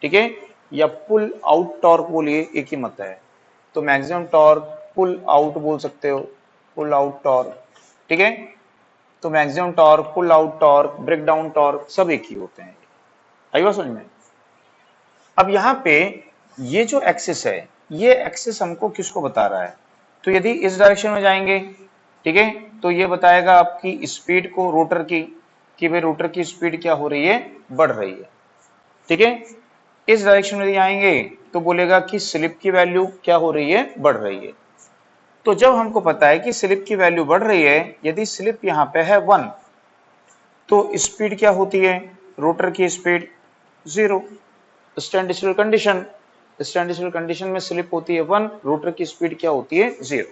ठीक है, या पुल आउट टॉर्क बोलिए, एक ही मत है। तो मैक्सिमम टॉर्क, पुल आउट बोल सकते हो, पुल आउट टॉर्क, ठीक है। तो maximum torque, pull out torque, breakdown torque सब एक ही होते हैं। आई बात समझ में? अब यहाँ पे ये जो एक्सिस है, ये एक्सिस हमको किसको बता रहा है? तो यदि इस डायरेक्शन में जाएंगे, ठीक है, तो ये बताएगा आपकी स्पीड को रोटर की, कि भाई रोटर की स्पीड क्या हो रही है? बढ़ रही है, ठीक है। इस डायरेक्शन में आएंगे तो बोलेगा कि स्लिप की वैल्यू क्या हो रही है? बढ़ रही है। तो जब हमको पता है कि स्लिप की वैल्यू बढ़ रही है, यदि स्लिप यहाँ पे है 1, तो स्पीड क्या होती है? रोटर की speed 0, stand still condition, stand still condition में स्लिप होती है 1, रोटर की स्पीड क्या होती है? 0।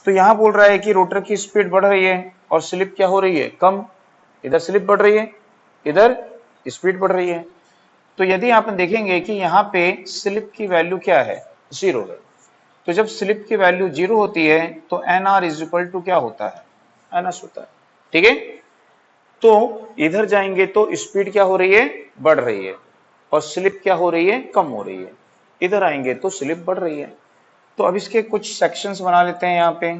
तो यहां बोल रहा है कि रोटर की स्पीड बढ़ रही है और स्लिप क्या हो रही है? कम। इधर स्लिप बढ़ रही है, इधर स्पीड बढ़ रही है। तो यदि आप देखेंगे कि यहाँ पे स्लिप की वैल्यू क्या है? 0 है। तो जब स्लिप की वैल्यू 0 होती है तो N R is equal to क्या होता है? एन एस होता है, ठीक है। तो इधर जाएंगे तो स्पीड क्या हो रही है? बढ़ रही है, और स्लिप क्या हो रही है? कम हो रही है। इधर आएंगे तो स्लिप बढ़ रही है। तो अब इसके कुछ सेक्शंस बना लेते हैं यहाँ पे,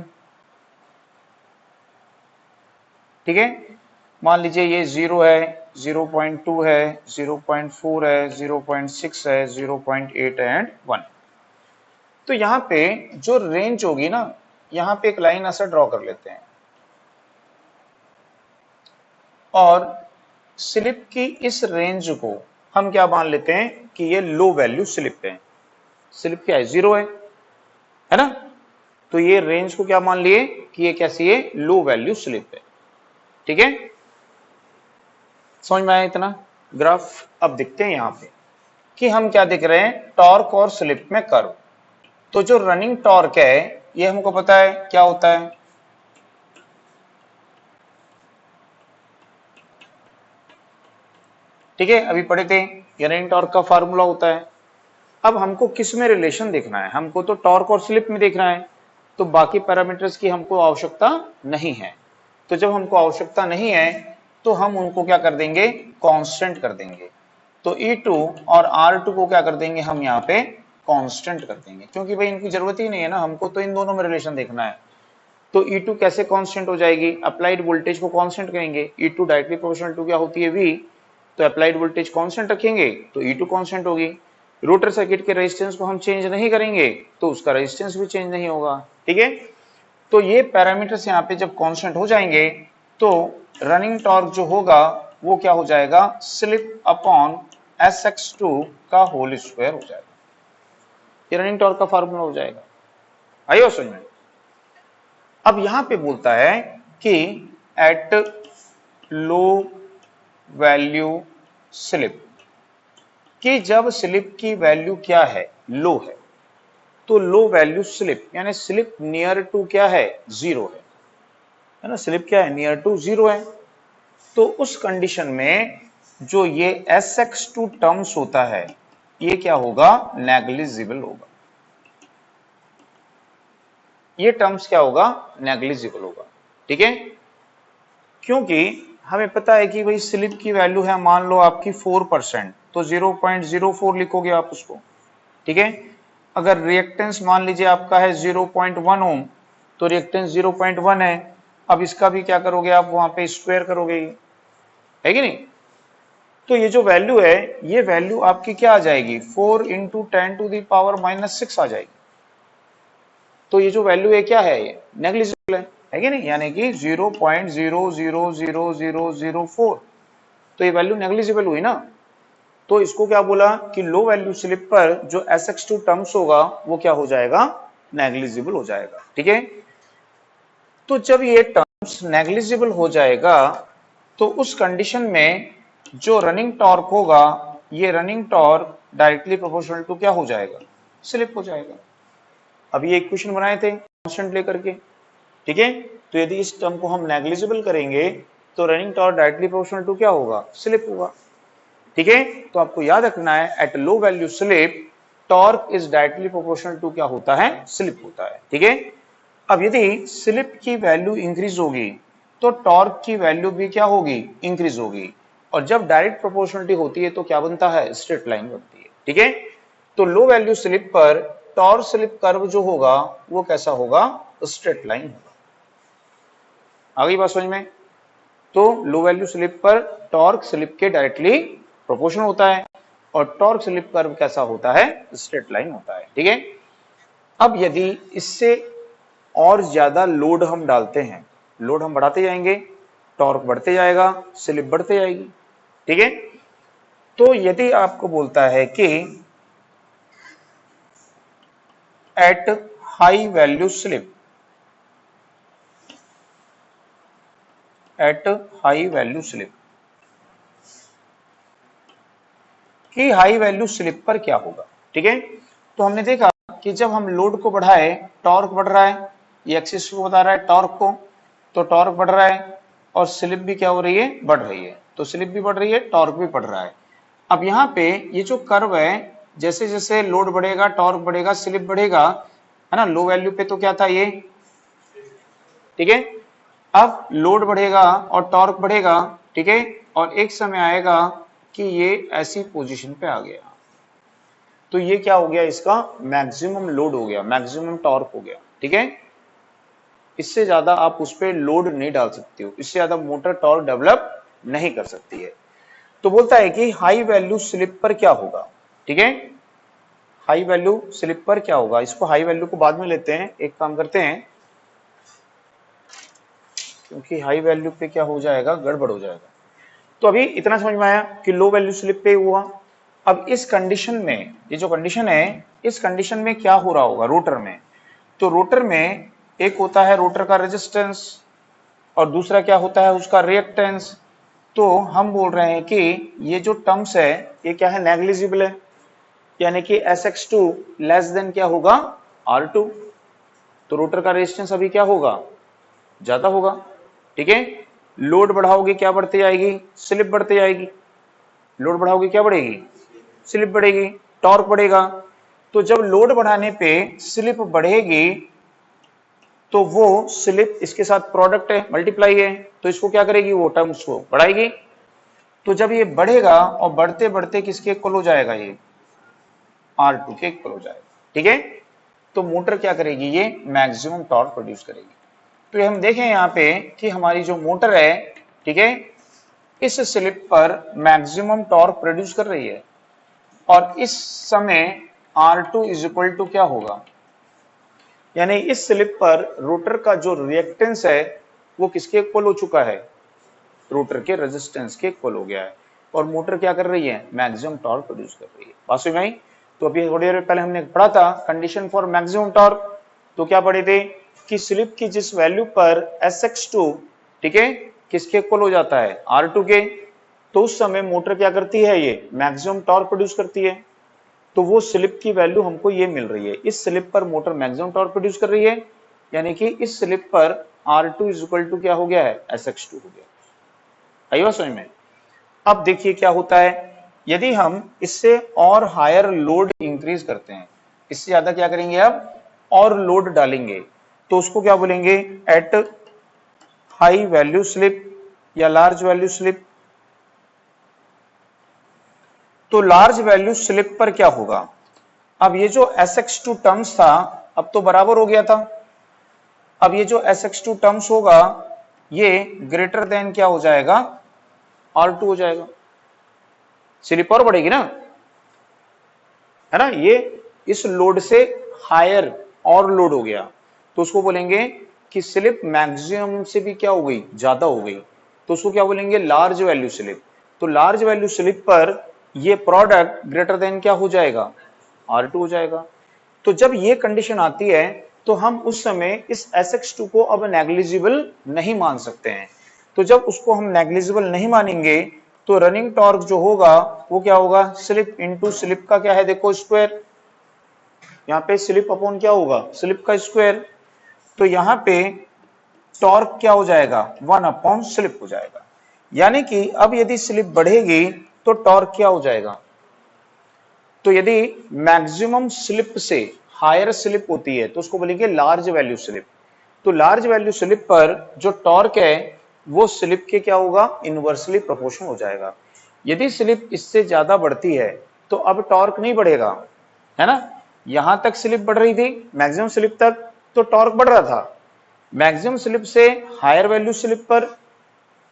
ठीक है। मान लीजिए ये 0 है, 0.2 है, 0.4 है, 0.6 है, 0.8 एंड 1। तो यहाँ पे जो रेंज होगी ना, यहाँ पे एक लाइन ऐसा ड्रॉ कर लेते हैं और स्लिप की इस रेंज को हम क्या मान लेते हैं कि ये लो वैल्यू स्लिप है। स्लिप क्या है? 0 है ना। तो ये रेंज को क्या मान लिए कि ये कैसी है? लो वैल्यू स्लिप है। ठीक है, समझ में आया इतना ग्राफ? अब देखते हैं यहां पे कि हम क्या देख रहे हैं, टॉर्क और स्लिप में कर्व। तो जो रनिंग टॉर्क है ये हमको पता है क्या होता है, ठीक है, अभी पढ़े थे, ये रनिंग टॉर्क का फार्मूला होता है। अब हमको किस में रिलेशन देखना है, हमको तो टॉर्क और स्लिप में देखना है, तो बाकी पैरामीटर्स की हमको आवश्यकता नहीं है। तो जब हमको आवश्यकता नहीं है तो हम उनको क्या कर देंगे, कांस्टेंट कर देंगे। तो E2 और R2 को क्या कर देंगे हम यहाँ पे कांस्टेंट कर देंगे, क्योंकि भाई इनकी जरूरत ही नहीं है ना, हमको तो इन दोनों में रिलेशन देखना है। तो E2 कैसे कांस्टेंट हो जाएगी, अप्लाइड वोल्टेज को कांस्टेंट करेंगे। E2 डायरेक्टली प्रोपोर्शनल टू क्या होती है, V। तो अप्लाइड वोल्टेज कांस्टेंट रखेंगे तो E2 कांस्टेंट होगी। रोटर सर्किट के रेजिस्टेंस को हम चेंज नहीं करेंगे तो उसका रेजिस्टेंस भी चेंज नहीं होगा। ठीक है, तो ये पैरामीटर्स यहाँ पे जब कांस्टेंट हो जाएंगे तो रनिंग टॉर्क जो होगा वो क्या हो जाएगा, स्लिप अपॉन Sx2 का होल स्क्वायर हो जाएगा। ये रनिंग टॉर्क का फार्मूला हो जाएगा। आइए समझ में। अब यहां पे बोलता है कि एट लो वैल्यू स्लिप, कि जब स्लिप की वैल्यू क्या है, लो है, तो लो वैल्यू स्लिप यानी स्लिप नियर टू क्या है, 0 है ना। स्लिप क्या है, नियर टू 0 है। तो उस कंडीशन में जो ये Sx2 टर्म्स होता है ये क्या होगा, नेग्लिजिबल होगा। ये टर्म्स क्या होगा, नेग्लिजिबल होगा। ठीक है, क्योंकि हमें पता है कि भाई स्लिप की वैल्यू है मान लो आपकी 4%, तो 0.04 लिखोगे आप उसको। ठीक है, अगर रिएक्टेंस मान लीजिए आपका है 0.1 ओम, तो रिएक्टेंस 0.1 है। अब इसका भी क्या करोगे आप, वहां पे स्क्वायर करोगे, है कि नहीं। तो ये जो वैल्यू है ये वैल्यू आपकी क्या आ जाएगी, 4 इंटू 10⁻⁻6 आ जाएगी। तो ये जो वैल्यू है क्या है, ये नेग्लिजिबल है कि नहीं, यानी कि 0.0000004। तो ये वैल्यू नेग्लिजिबल हुई ना। तो इसको क्या बोला कि लो वैल्यू स्लिप पर जो Sx2 टर्म्स होगा वो क्या हो जाएगा, नेग्लिजिबल हो जाएगा। ठीक है, तो जब ये टर्म्स नेग्लिजिबल हो जाएगा तो उस कंडीशन में जो रनिंग टॉर्क होगा, ये running torque directly proportional to क्या हो जाएगा, स्लिप हो जाएगा। अभी एक क्वेश्चन बनाए थे कांस्टेंट लेकर के। ठीक है, तो यदि इस टर्म को हम नेग्लिजिबल करेंगे तो running torque directly proportional to क्या होगा, स्लिप होगा। ठीक है, तो आपको याद रखना है at low value slip torque is directly proportional to क्या होता है, स्लिप होता है। ठीक है, अब यदि स्लिप की वैल्यू इंक्रीज होगी तो टॉर्क की वैल्यू भी क्या होगी, इंक्रीज होगी। और जब डायरेक्ट प्रोपोर्शनलिटी होती है तो क्या बनता है, स्ट्रेट लाइन बनती है। ठीक है, तो लो वैल्यू स्लिप पर टॉर्क स्लिप कर्व जो होगा वो कैसा होगा, स्ट्रेट लाइन होगा। आ गई बात समझ में। तो लो वैल्यू स्लिप पर टॉर्क स्लिप के डायरेक्टली प्रोपोर्शनल होता है और टॉर्क स्लिप कर्व कैसा होता है, स्ट्रेट लाइन होता है। ठीक है, अब यदि इससे और ज्यादा लोड हम डालते हैं, लोड हम बढ़ाते जाएंगे, टॉर्क बढ़ते जाएगा, स्लिप बढ़ते जाएगी। ठीक है, तो यदि आपको बोलता है कि at high value slip, at high value slip, कि हाई वैल्यू स्लिप पर क्या होगा। ठीक है, तो हमने देखा कि जब हम लोड को बढ़ाए टॉर्क बढ़ रहा है, ये एक्सिस को बता रहा है टॉर्क को, तो टॉर्क बढ़ रहा है और स्लिप भी क्या हो रही है, बढ़ रही है। तो स्लिप भी बढ़ रही है, टॉर्क भी बढ़ रहा है। अब यहाँ पे ये जो कर्व है, जैसे जैसे लोड बढ़ेगा टॉर्क बढ़ेगा स्लिप बढ़ेगा, है ना। लो वैल्यू पे तो क्या था ये, ठीक है, अब लोड बढ़ेगा और टॉर्क बढ़ेगा। ठीक है, और एक समय आएगा कि ये ऐसी पोजीशन पे आ गया, तो ये क्या हो गया, इसका मैक्सिमम लोड हो गया, मैक्सिमम टॉर्क हो गया। ठीक है, इससे ज्यादा आप उस पर लोड नहीं डाल सकते हो, इससे ज्यादा मोटर टॉर्क डेवलप नहीं कर सकती है। तो बोलता है कि हाई वैल्यू स्लिप पर क्या होगा, ठीक है, हाई वैल्यू स्लिप पर क्या होगा। इसको हाई वैल्यू को बाद में लेते हैं, एक काम करते हैं, क्योंकि हाई वैल्यू पे क्या हो जाएगा, गड़बड़ हो जाएगा। तो अभी इतना समझ में आया कि लो वैल्यू स्लिप पे हुआ। अब इस कंडीशन में, ये जो कंडीशन है, इस कंडीशन में क्या हो रहा होगा रोटर में, तो रोटर में एक होता है रोटर का रेजिस्टेंस और दूसरा क्या होता है उसका रिएक्टेंस। तो हम बोल रहे हैं कि ये जो टर्म्स है ये क्या है, नेग्लिजिबल है, यानी कि SX2 लेस देन क्या होगा, R2। तो रोटर का रेजिस्टेंस अभी क्या होगा, ज्यादा होगा, ठीक है। लोड बढ़ाओगे क्या बढ़ती जाएगी, स्लिप बढ़ती जाएगी। लोड बढ़ाओगे क्या बढ़ेगी, स्लिप बढ़ेगी, टॉर्क बढ़ेगा। तो जब लोड बढ़ाने पे स्लिप बढ़ेगी तो वो स्लिप इसके साथ प्रोडक्ट है, मल्टीप्लाई है, तो इसको क्या करेगी, वो टर्म उसको बढ़ाएगी। तो जब ये बढ़ेगा और बढ़ते बढ़ते किसके इक्वल हो जाएगा, ये R2 के इक्वल हो जाएगा, ठीक है। तो मोटर क्या करेगी, ये मैक्सिमम टॉर्क प्रोड्यूस करेगी। तो ये हम देखें यहाँ पे कि हमारी जो मोटर है, ठीक है, इस स्लिप पर मैक्सिमम टॉर्क प्रोड्यूस कर रही है और इस समय R2 इज इक्वल टू क्या होगा, यानी इस स्लिप पर रोटर का जो रिएक्टेंस है वो किसके इक्वल हो चुका है, रोटर के रेजिस्टेंस के इक्वल हो गया है। और मोटर क्या कर रही है, मैक्सिमम टॉर्क प्रोड्यूस कर रही है। बात समझ में आई। तो अभी थोड़ी देर पहले हमने पढ़ा था कंडीशन फॉर मैक्सिमम टॉर्क, तो क्या पढ़े थे कि स्लिप की जिस वैल्यू पर SX2, ठीक है, किसके इक्वल हो जाता है, R2 के, तो उस समय मोटर क्या करती है, ये मैक्सिमम टॉर्क प्रोड्यूस करती है। तो वो स्लिप की वैल्यू हमको ये मिल रही है, इस स्लिप पर मोटर मैक्सिमम टॉर्क प्रोड्यूस कर रही है, यानी कि इस स्लिप पर R2 इज इक्वल टू क्या हो गया है, SX2 हो गया। आई बात समझ में। अब देखिए क्या होता है, यदि हम इससे और हायर लोड इंक्रीज करते हैं, इससे ज्यादा क्या करेंगे अब, और लोड डालेंगे, तो उसको क्या बोलेंगे, एट हाई वैल्यू स्लिप या लार्ज वैल्यू स्लिप। तो लार्ज वैल्यू स्लिप पर क्या होगा, अब ये जो SX2 टर्म्स था अब तो बराबर हो गया था। अब ये जो SX2 टर्म्स होगा ये ग्रेटर देन क्या हो जाएगा, R2 हो जाएगा। स्लिप और बढ़ेगी ना, है ना, ये इस लोड से हायर और लोड हो गया, तो उसको बोलेंगे कि स्लिप मैक्सिमम से भी क्या हो गई, ज्यादा हो गई, तो उसको क्या बोलेंगे, लार्ज वैल्यू स्लिप। तो लार्ज वैल्यू स्लिप पर ये प्रोडक्ट ग्रेटर देन क्या हो जाएगा, R2 हो जाएगा। तो जब ये कंडीशन आती है तो हम उस समय इस SX2 को अब नेग्लिजिबल नहीं मान सकते हैं। तो जब उसको हम नेग्लिजिबल नहीं मानेंगे तो रनिंग टॉर्क जो होगा वो क्या होगा, स्लिप इनटू स्लिप का क्या है, देखो स्क्वायर, यहाँ पे स्लिप अपॉन क्या होगा, स्लिप का स्क्वायर। तो यहाँ पे टॉर्क क्या हो जाएगा, 1 अपॉन स्लिप हो जाएगा। यानी कि अब यदि स्लिप बढ़ेगी तो टॉर्क क्या हो जाएगा, तो यदि मैक्सिमम स्लिप से हायर स्लिप होती है तो उसको बोलेंगे लार्ज वैल्यू स्लिप। तो लार्ज वैल्यू स्लिप पर जो टॉर्क है वो स्लिप के क्या होगा, इनवर्सली प्रोपोर्शनल हो जाएगा। यदि स्लिप इससे ज्यादा बढ़ती है तो अब टॉर्क नहीं बढ़ेगा, है ना। यहां तक स्लिप बढ़ रही थी मैक्सिमम स्लिप तक, तो टॉर्क बढ़ रहा था। मैक्सिमम स्लिप से हायर वैल्यू स्लिप पर,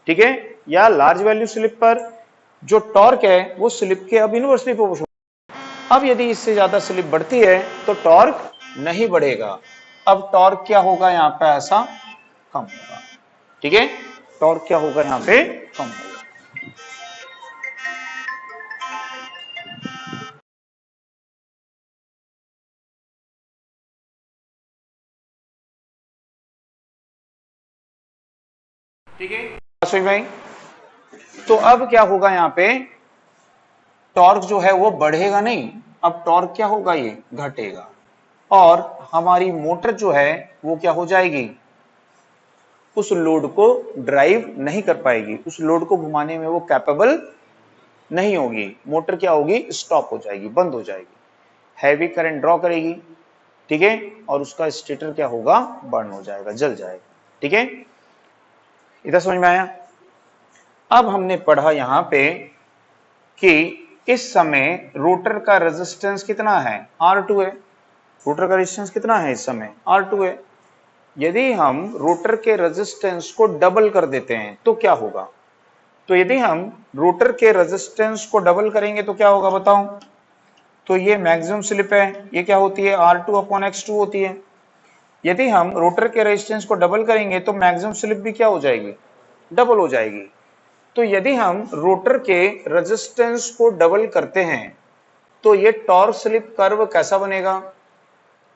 ठीक है, या लार्ज वैल्यू स्लिप पर जो टॉर्क है वो स्लिप के अब इनवर्सली प्रोपोर्शनल। अब यदि इससे ज्यादा स्लिप बढ़ती है तो टॉर्क नहीं बढ़ेगा, अब टॉर्क क्या होगा, यहां पे ऐसा कम होगा, ठीक है, टॉर्क क्या होगा, यहां पे कम होगा। ठीक है अश्विन भाई। तो अब क्या होगा, यहां पे टॉर्क जो है वो बढ़ेगा नहीं, अब टॉर्क क्या होगा, ये घटेगा और हमारी मोटर जो है वो क्या हो जाएगी, उस लोड को ड्राइव नहीं कर पाएगी, उस लोड को घुमाने में वो कैपेबल नहीं होगी। मोटर क्या होगी, स्टॉप हो जाएगी, बंद हो जाएगी, हैवी करंट ड्रॉ करेगी, ठीक है, और उसका स्टेटर क्या होगा, बर्न हो जाएगा, जल जाएगा, ठीक है। इधर समझ में आया। अब हमने पढ़ा यहां पे कि इस समय रोटर का रेजिस्टेंस कितना है, R2 है। रोटर का रेजिस्टेंस कितना है इस समय, R2 है। यदि हम रोटर के रेजिस्टेंस को डबल कर देते हैं तो क्या होगा? तो यदि हम रोटर के रेजिस्टेंस को डबल करेंगे तो क्या होगा बताओ? तो ये मैक्सिमम स्लिप है, ये क्या होती है? R2/X2 होती है। यदि हम रोटर के रेजिस्टेंस को डबल करेंगे तो मैक्सिमम स्लिप भी क्या हो जाएगी? डबल हो जाएगी। तो यदि हम रोटर के रेजिस्टेंस को डबल करते हैं तो ये टॉर्क स्लिप कर्व कैसा बनेगा?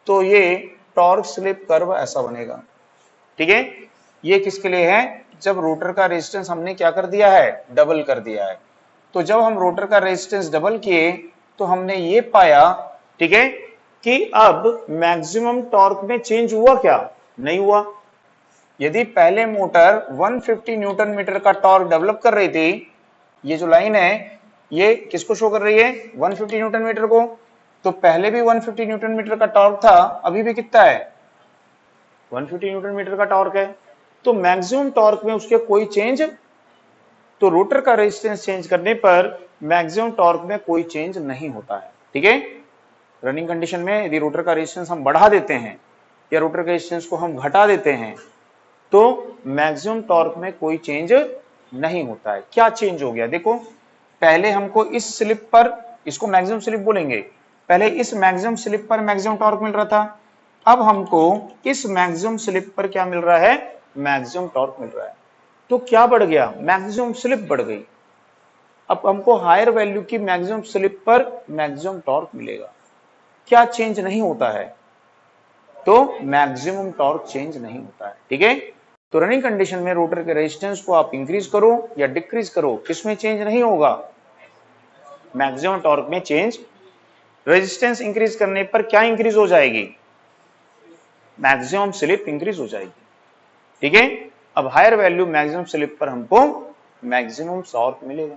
तो ये टॉर्क स्लिप कर्व ऐसा बनेगा। ठीक है, ये किसके लिए है? जब रोटर का रेजिस्टेंस हमने क्या कर दिया है? डबल कर दिया है। तो जब हम रोटर का रेजिस्टेंस डबल किए तो हमने ये पाया, ठीक है, कि अब मैक्सिमम टॉर्क में चेंज हुआ क्या? नहीं हुआ। यदि पहले मोटर 150 न्यूटन मीटर का टॉर्क डेवलप कर रही थी, ये जो लाइन है ये किसको शो कर रही है? 150 न्यूटन मीटर को। तो पहले भी 150 न्यूटन मीटर का टॉर्क था, अभी भी कितना है? 150 न्यूटन मीटर का टॉर्क है। तो मैक्सिमम टॉर्क में उसके कोई चेंज, तो रोटर का रेजिस्टेंस चेंज करने पर मैक्सिमम टॉर्क में कोई चेंज नहीं होता है। ठीक है, रनिंग कंडीशन में यदि रोटर का रेजिस्टेंस हम बढ़ा देते हैं या रोटर के रेजिस्टेंस को हम घटा देते हैं तो मैक्सिमम टॉर्क में कोई चेंज नहीं होता है। क्या चेंज हो गया? देखो, पहले हमको इस स्लिप पर, इसको मैक्सिमम स्लिप बोलेंगे, पहले इस मैक्सिमम स्लिप पर मैक्सिमम टॉर्क मिल रहा था, अब हमको इस मैक्सिमम स्लिप पर क्या मिल रहा है? मैक्सिमम टॉर्क मिल रहा है। तो क्या बढ़ गया? मैक्सिमम स्लिप बढ़ गई। अब हमको हायर वैल्यू की मैक्सिमम स्लिप पर मैक्सिमम टॉर्क मिलेगा। क्या चेंज नहीं होता है? तो मैक्सिमम टॉर्क चेंज नहीं होता है। ठीक है, तो रनिंग कंडीशन में रोटर के रेजिस्टेंस को आप इंक्रीज करो या डिक्रीज करो, किसमें चेंज नहीं होगा? मैक्सिमम टॉर्क में चेंज। रेजिस्टेंस इंक्रीज करने पर क्या इंक्रीज हो जाएगी? मैक्सिमम स्लिप इंक्रीज हो जाएगी। ठीक है, अब हायर वैल्यू मैक्सिमम स्लिप पर हमको मैक्सिमम टॉर्क मिलेगा।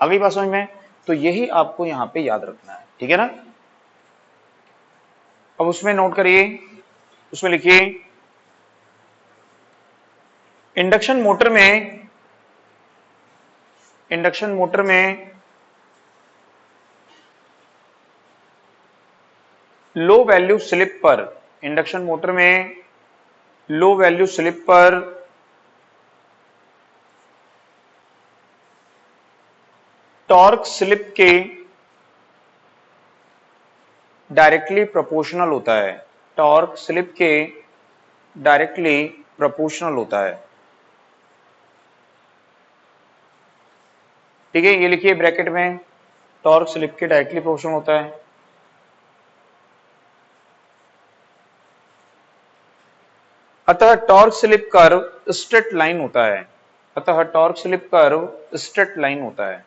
अगली बात समझ में? तो यही आपको यहां पे याद रखना है। ठीक है ना? अब उसमें नोट करिए, उसमें लिखिए इंडक्शन मोटर में लो वैल्यू स्लिप पर, इंडक्शन मोटर में लो वैल्यू स्लिप पर टॉर्क स्लिप के डायरेक्टली प्रोपोर्शनल होता है। टॉर्क स्लिप के डायरेक्टली प्रोपोर्शनल होता है। ठीक है, ये लिखिए ब्रैकेट में, टॉर्क स्लिप के डायरेक्टली प्रोपोर्शनल होता है। अतः torque slip curve straight line होता है। अतः torque slip curve straight line होता है।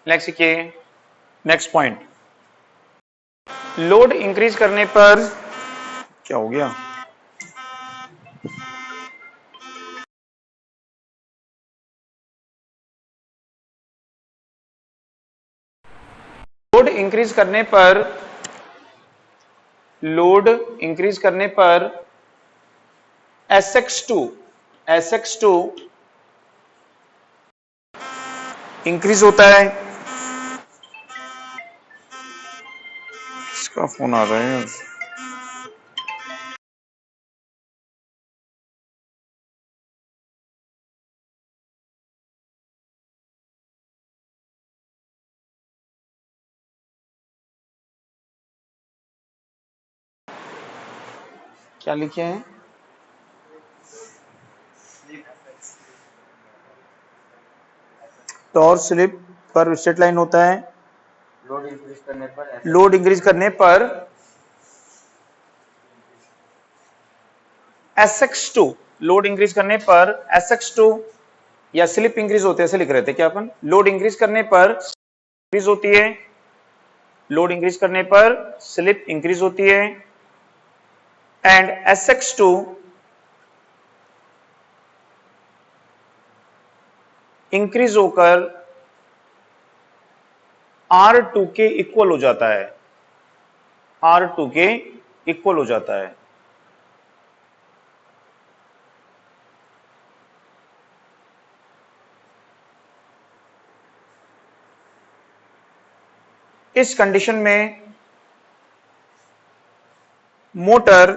नेक्स्ट लिखिए, नेक्स्ट पॉइंट, लोड इंक्रीज करने पर क्या हो गया? लोड इंक्रीज करने पर, लोड इंक्रीज करने पर SX2 इंक्रीज होता है। इसका फोन आ रहा है। क्या लिखे हैं? टॉर्क स्लिप पर स्ट्रेट लाइन होता है। लोड इंक्रीज करने पर SX2, लोड इंक्रीज करने पर SX2 या स्लिप इंक्रीज होते हैं, ऐसे लिख रहे थे क्या अपन? लोड इंक्रीज करने पर इंक्रीज होती है, लोड इंक्रीज करने पर स्लिप इंक्रीज होती है, एंड SX2 इंक्रीज होकर R2 के इक्वल हो जाता है। R2 के इक्वल हो जाता है। इस कंडीशन में मोटर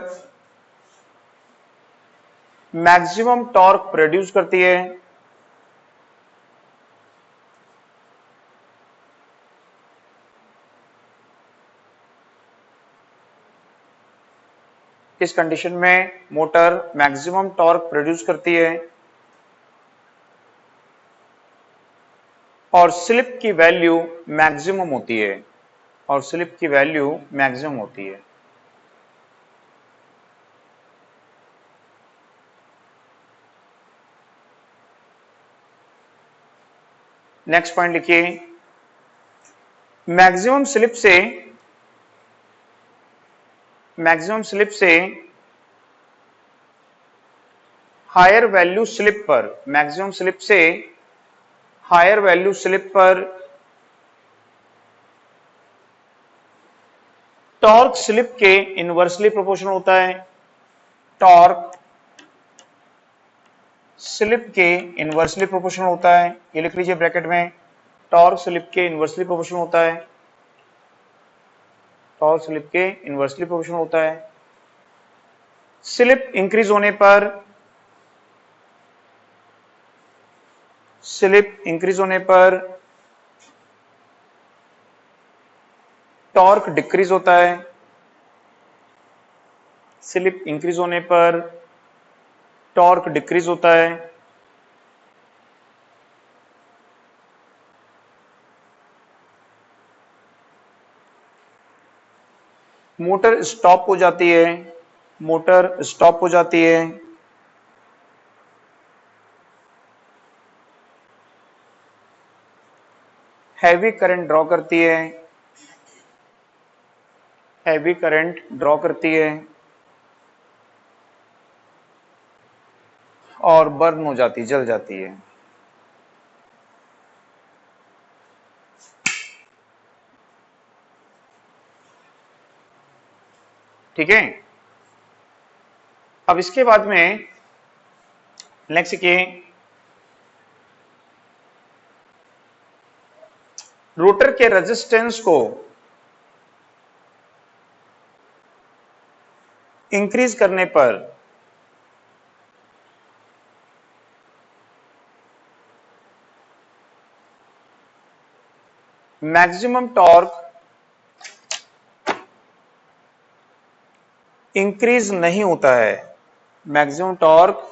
मैक्सिमम टॉर्क प्रोड्यूस करती है इस कंडीशन में मोटर मैक्सिमम टॉर्क प्रोड्यूस करती है और स्लिप की वैल्यू मैक्सिमम होती है और स्लिप की वैल्यू मैक्सिमम होती है। नेक्स्ट पॉइंट लिखिए, मैक्सिमम स्लिप से हायर वैल्यू स्लिप पर मैक्सिमम स्लिप से हायर वैल्यू स्लिप पर टॉर्क स्लिप के इनवर्सली प्रोपोर्शनल होता है। टॉर्क स्लिप के इनवर्सली प्रोपोर्शनल होता है, ये लिख लीजिए ब्रैकेट में, टॉर्क स्लिप के इनवर्सली प्रोपोर्शनल होता है। टॉर्क स्लिप के इनवर्सली प्रोपोर्शनल होता है। स्लिप इंक्रीज होने पर टॉर्क डिक्रीज होता है। स्लिप इंक्रीज होने पर टॉर्क डिक्रीज होता है। मोटर स्टॉप हो जाती है। हैवी करंट ड्रॉ करती है और बर्न हो जाती, जल जाती है। ठीक है, अब इसके बाद में नेक्स्ट के रोटर के रेजिस्टेंस को इंक्रीज करने पर मैक्सिमम टॉर्क इंक्रीज नहीं होता है। मैक्सिमम टॉर्क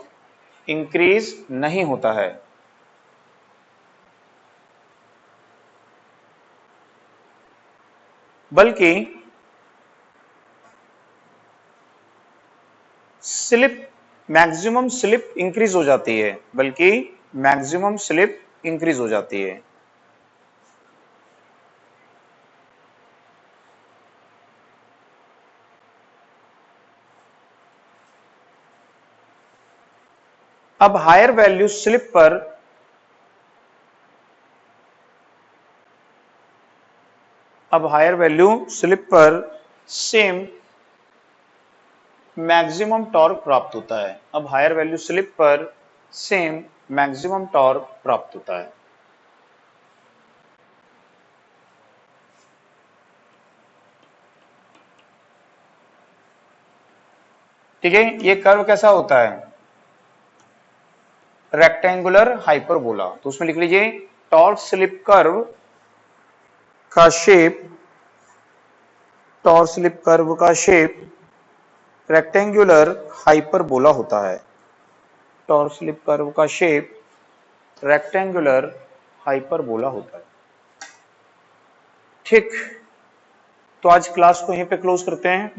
इंक्रीज नहीं होता है, बल्कि मैक्सिमम स्लिप इंक्रीज हो जाती है। अब हायर वैल्यू स्लिप पर सेम मैक्सिमम टॉर्क प्राप्त होता है। अब हायर वैल्यू स्लिप पर सेम मैक्सिमम टॉर्क प्राप्त होता है। ठीक है, ये कर्व कैसा होता है? Rectangular hyperbola. तो उसमें लिख लीजिए टॉर्क स्लिप कर्व का शेप रेक्टेंगुलर हाइपरबोला होता है। टॉर्क स्लिप कर्व का शेप रेक्टेंगुलर हाइपरबोला होता है। ठीक, तो आज क्लास को यहीं पे क्लोज करते हैं।